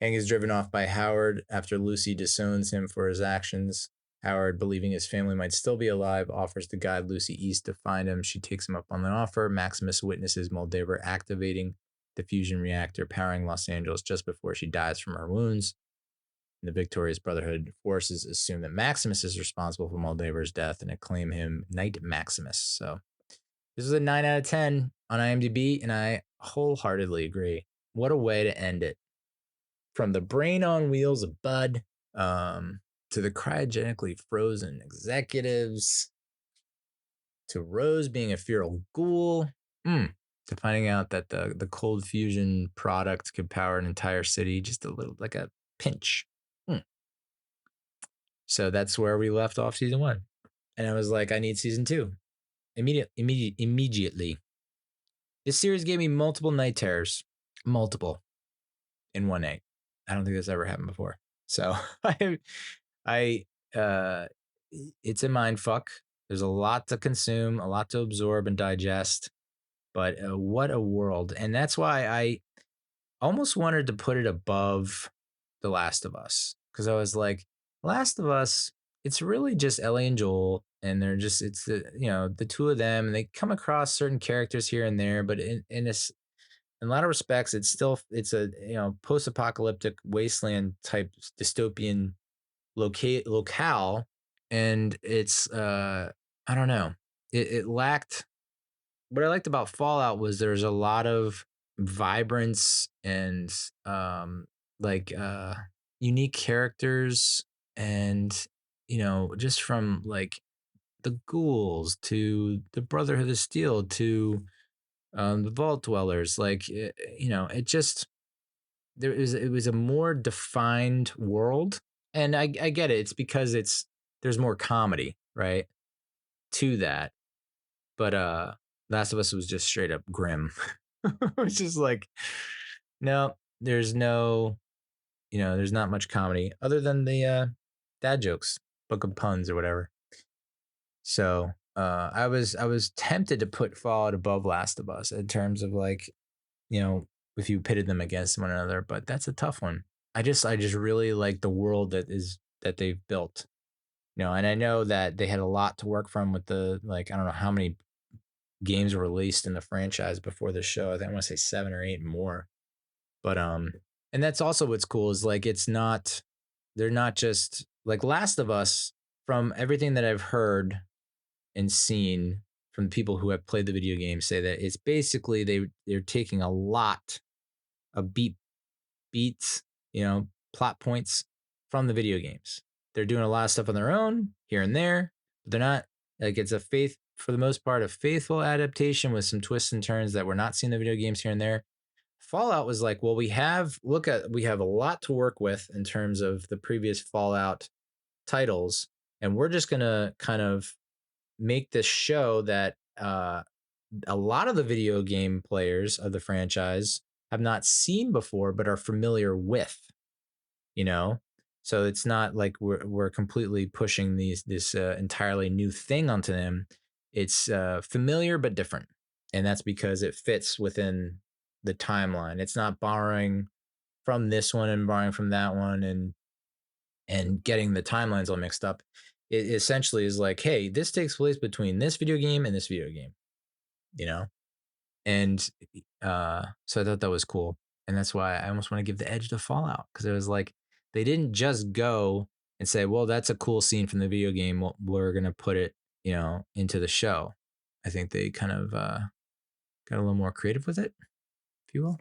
S1: Hank is driven off by Howard after Lucy disowns him for his actions. Howard, believing his family might still be alive, offers to guide Lucy east to find him. She takes him up on the offer. Maximus witnesses Moldaver activating the fusion reactor, powering Los Angeles just before she dies from her wounds. And the victorious Brotherhood forces assume that Maximus is responsible for Moldaver's death and acclaim him Knight Maximus. So this is a 9 out of 10 on IMDb, and I wholeheartedly agree. What a way to end it. From the brain on wheels of Bud, to the cryogenically frozen executives, to Rose being a feral ghoul, to finding out that the cold fusion product could power an entire city, just a little, like a pinch. So that's where we left off season 1. And I was like, I need season 2. Immediately. This series gave me multiple night terrors. Multiple. In one night. I don't think this ever happened before. So it's a mind fuck. There's a lot to consume, a lot to absorb and digest. But what a world. And that's why I almost wanted to put it above The Last of Us. Because I was like, Last of Us, it's really just Ellie and Joel and they're just it's the two of them, and they come across certain characters here and there, but in a lot of respects, it's a post-apocalyptic wasteland type dystopian locale, and it's I don't know, it lacked. What I liked about Fallout was there's a lot of vibrance and like unique characters, and just from like the ghouls to the Brotherhood of Steel to the Vault Dwellers, like it just it was a more defined world, and I get it. It's because there's more comedy, right, to that. But Last of Us was just straight up grim. It's just like, no, there's no, there's not much comedy other than the dad jokes, book of puns or whatever. So I was tempted to put Fallout above Last of Us in terms of like, if you pitted them against one another, but that's a tough one. I just really like the world that they've built. And I know that they had a lot to work from with the, like, I don't know how many games were released in the franchise before the show. I think I want to say 7 or 8 more. But and that's also what's cool is like they're not just like Last of Us. From everything that I've heard and seen from people who have played the video game, say that it's basically they're taking a lot of beats, plot points from the video games. They're doing a lot of stuff on their own here and there, but they're not like it's for the most part, a faithful adaptation with some twists and turns that we're not seeing in the video games here and there. Fallout was like, well, we have a lot to work with in terms of the previous Fallout titles, and we're just gonna kind of make this show that a lot of the video game players of the franchise have not seen before but are familiar with, you know so it's not like we're completely pushing this entirely new thing onto them. It's familiar but different, and that's because it fits within the timeline. It's not borrowing from this one and borrowing from that one and getting the timelines all mixed up. It essentially is like, hey, this takes place between this video game and this video game, you know and so I thought that was cool, and that's why I almost want to give the edge to Fallout, because it was like they didn't just go and say, well, that's a cool scene from the video game, well, we're gonna put it into the show. I think they kind of got a little more creative with it, if you will,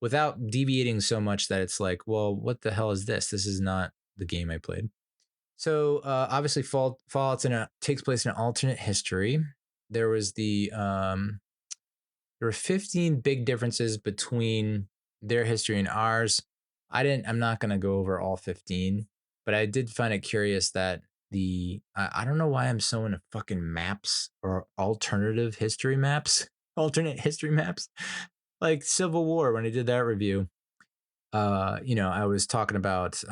S1: without deviating so much that it's like, well, what the hell is this is not the game I played. So obviously Fallout's takes place in an alternate history. There was there were 15 big differences between their history and ours. I'm not going to go over all 15, but I did find it curious that I don't know why I'm so into fucking maps or alternative history maps, alternate history maps, like Civil War. When I did that review, I was talking about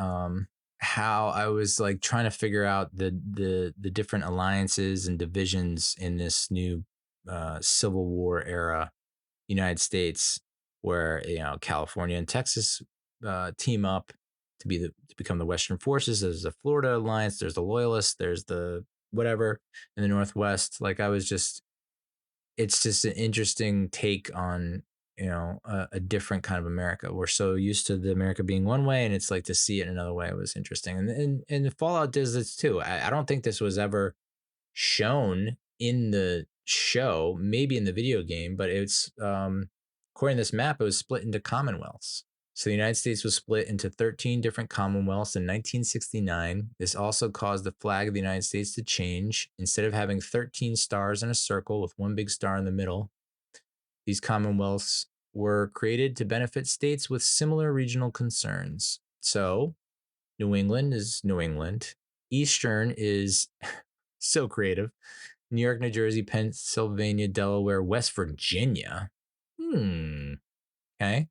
S1: how I was like trying to figure out the different alliances and divisions in this new Civil War era United States, where California and Texas team up to become the Western forces. There's the Florida Alliance, there's the Loyalists, there's the whatever in the Northwest. Like it's just an interesting take on a different kind of America. We're so used to the America being one way, and it's like to see it another way was interesting. And Fallout does this too. I don't think this was ever shown in the show, maybe in the video game, but it's according to this map, it was split into commonwealths. So the United States was split into 13 different commonwealths in 1969. This also caused the flag of the United States to change. Instead of having 13 stars in a circle with one big star in the middle, these commonwealths were created to benefit states with similar regional concerns. So New England is New England. Eastern is so creative. New York, New Jersey, Pennsylvania, Delaware, West Virginia. Okay.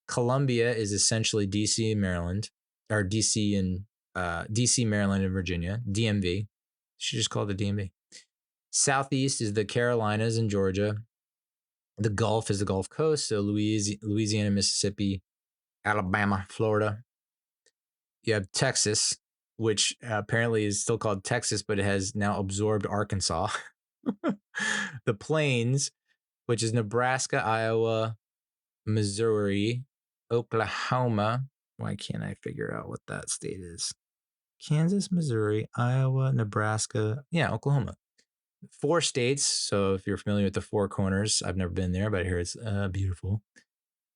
S1: Columbia is essentially DC and Maryland, or DC and DC, Maryland, and Virginia. DMV. Should just call it the DMV. Southeast is the Carolinas and Georgia. The Gulf is the Gulf Coast, so Louisiana, Mississippi, Alabama, Florida. You have Texas, which apparently is still called Texas, but it has now absorbed Arkansas. The Plains, which is Nebraska, Iowa, Missouri, Oklahoma. Why can't I figure out what that state is? Kansas, Missouri, Iowa, Nebraska. Yeah, Oklahoma. 4 states. So if you're familiar with the Four Corners, I've never been there, but I hear it's beautiful.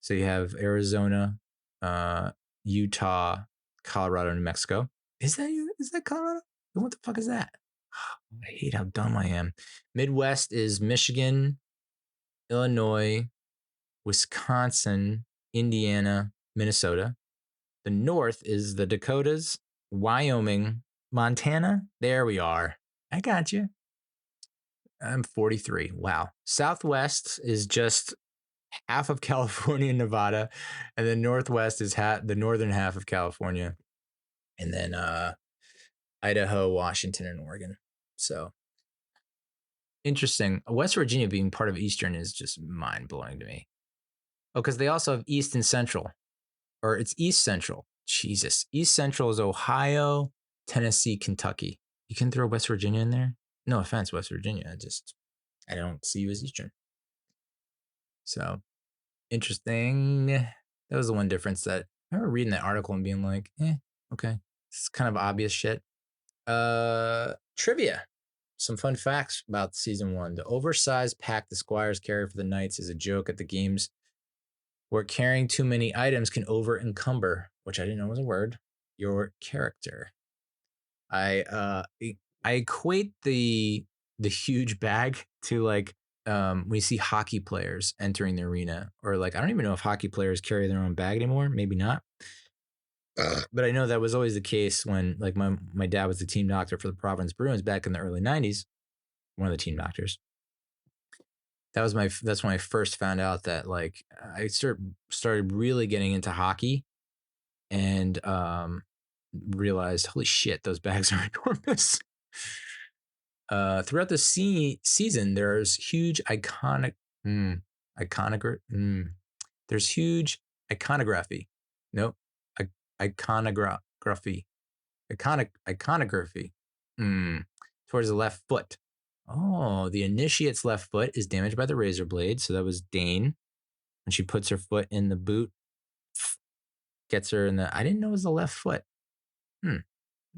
S1: So you have Arizona, Utah, Colorado, New Mexico. Is that Colorado? What the fuck is that? I hate how dumb I am. Midwest is Michigan, Illinois, Wisconsin, Indiana, Minnesota. The North is the Dakotas, Wyoming, Montana. There we are. I got you. I'm 43. Wow. Southwest is just half of California and Nevada, and then Northwest is the northern half of California, and then Idaho, Washington, and Oregon. So interesting. West Virginia being part of Eastern is just mind blowing to me. Oh, because they also have East and Central, or it's East Central. Jesus, East Central is Ohio, Tennessee, Kentucky. You can throw West Virginia in there. No offense, West Virginia. I don't see you as Eastern. So interesting. That was the one difference that I remember reading that article and being like, okay, it's kind of obvious shit. Trivia. Some fun facts about season 1. The oversized pack the squires carry for the knights is a joke at the games where carrying too many items can over encumber, which I didn't know was a word, your character. I equate the huge bag to like we see hockey players entering the arena, or like I don't even know if hockey players carry their own bag anymore. Maybe not. But I know that was always the case when like my dad was the team doctor for the Providence Bruins back in the early 90s, one of the team doctors. That's when I first found out that like I started really getting into hockey and realized, holy shit, those bags are enormous. Throughout the season, there's huge there's huge iconography. Nope. Iconography. Iconography. Towards the left foot. Oh, the initiate's left foot is damaged by the razor blade. So that was Dane. When she puts her foot in the boot, gets her in the. I didn't know it was the left foot.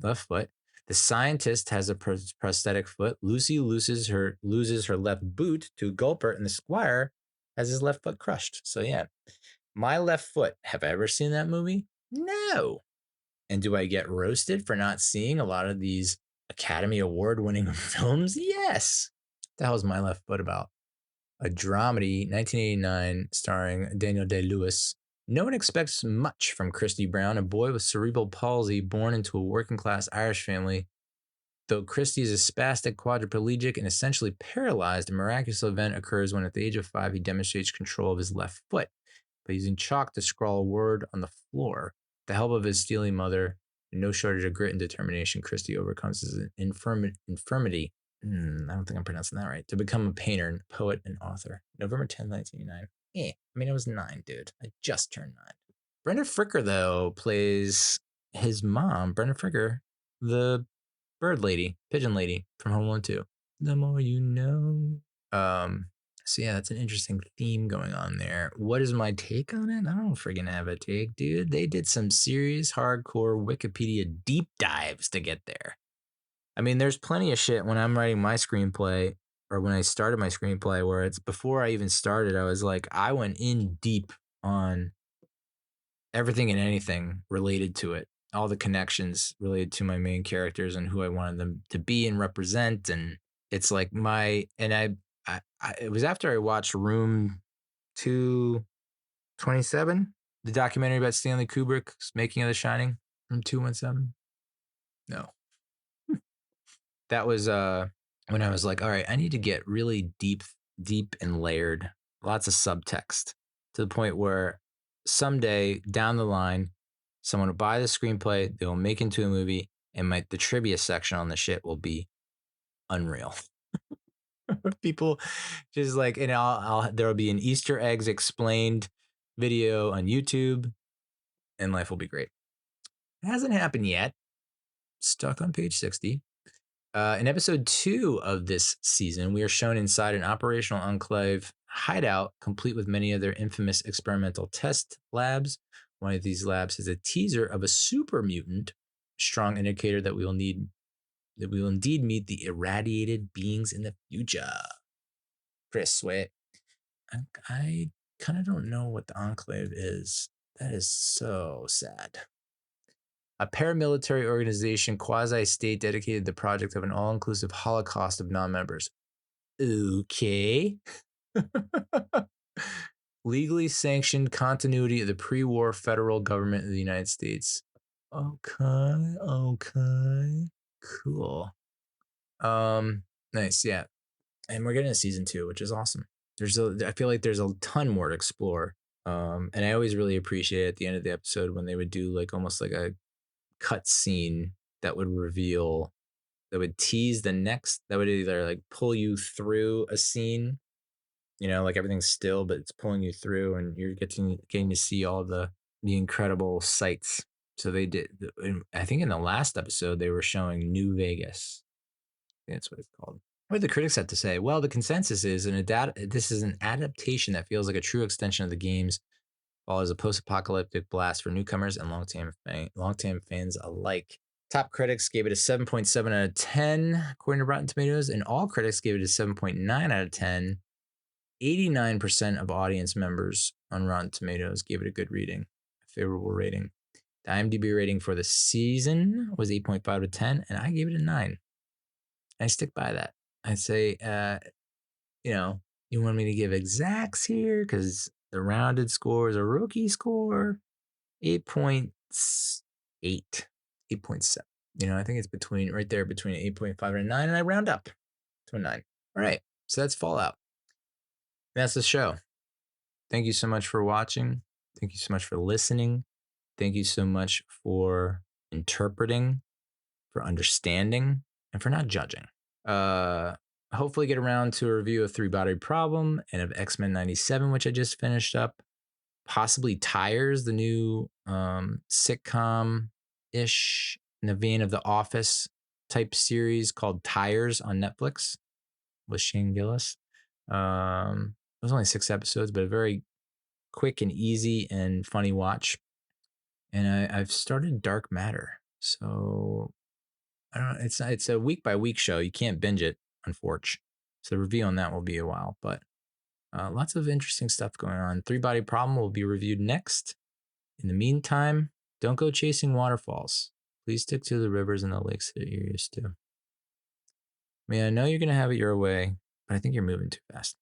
S1: Left foot. The scientist has a prosthetic foot. Lucy loses her left boot to Gulpert, and the squire has his left foot crushed. So yeah, my left foot. Have I ever seen that movie? No. And do I get roasted for not seeing a lot of these Academy Award winning films? Yes. What the hell is my left foot about? A dramedy, 1989, starring Daniel Day-Lewis. No one expects much from Christy Brown, a boy with cerebral palsy born into a working-class Irish family. Though Christy is a spastic quadriplegic and essentially paralyzed, a miraculous event occurs when at the age of 5 he demonstrates control of his left foot by using chalk to scrawl a word on the floor. With the help of his stealing mother and no shortage of grit and determination, Christy overcomes his infirmity. I don't think I'm pronouncing that right. To become a painter, poet, and author. November 10th, 1989. I was 9, dude. I just turned 9. Brenda Fricker, though, plays his mom, Brenda Fricker, the bird lady, pigeon lady from Home Alone 2. The more you know. So yeah, that's an interesting theme going on there. What is my take on it? I don't friggin' have a take, dude. They did some serious hardcore Wikipedia deep dives to get there. I mean, there's plenty of shit when I'm writing my screenplay, or when I started my screenplay, where it's before I even started, I was like, I went in deep on everything and anything related to it, all the connections related to my main characters and who I wanted them to be and represent. And it's like it was after I watched Room 227, the documentary about Stanley Kubrick's making of The Shining. Room 217. No. That was when I was like, all right, I need to get really deep and layered, lots of subtext, to the point where someday down the line, someone will buy the screenplay, they will make into a movie, and the trivia section on the shit will be unreal. People just like, and there will be an Easter eggs explained video on YouTube, and life will be great. It hasn't happened yet. stuck on page 60. In episode 2 of this season, we are shown inside an operational enclave hideout, complete with many of their infamous experimental test labs. One of these labs is a teaser of a super mutant, strong indicator that we will indeed meet the irradiated beings in the future. Chris Sweat. I kind of don't know what the enclave is. That is so sad. A paramilitary organization, quasi-state, dedicated to the project of an all-inclusive holocaust of non-members. Okay. Legally sanctioned continuity of the pre-war federal government of the United States. Okay. Cool. Nice, yeah. And we're getting a season 2, which is awesome. I feel like there's a ton more to explore. And I always really appreciate at the end of the episode when they would do like almost like a cut scene that would tease the next, that would either like pull you through a scene, like everything's still, but it's pulling you through and you're getting to see all the incredible sights. So they did, I think in the last episode, they were showing New Vegas. I think that's what it's called. What did the critics have to say? Well, the consensus is this is an adaptation that feels like a true extension of the games, follows a post-apocalyptic blast for newcomers and long-time fans alike. Top critics gave it a 7.7 out of 10, according to Rotten Tomatoes, and all critics gave it a 7.9 out of 10. 89% of audience members on Rotten Tomatoes gave it a good reading, a favorable rating. The IMDb rating for the season was 8.5 out of 10, and I gave it a 9. I stick by that. I'd say, you want me to give exacts here? Because the rounded score is a rookie score, 8.8, 8.7. I think it's right there between 8.5 and a 9, and I round up to a 9. All right, so that's Fallout. That's the show. Thank you so much for watching. Thank you so much for listening. Thank you so much for interpreting, for understanding, and for not judging. Hopefully get around to a review of Three Body Problem and of X-Men 97, which I just finished up. Possibly Tires, the new sitcom-ish in the vein of The Office type series called Tires on Netflix with Shane Gillis. It was only 6 episodes, but a very quick and easy and funny watch. And I've started Dark Matter. So I don't know. It's a week by week show. You can't binge it, unfortunately. So the review on that will be a while, but lots of interesting stuff going on. Three Body Problem will be reviewed next. In the meantime, don't go chasing waterfalls. Please stick to the rivers and the lakes that you're used to. I mean, I know you're going to have it your way, but I think you're moving too fast.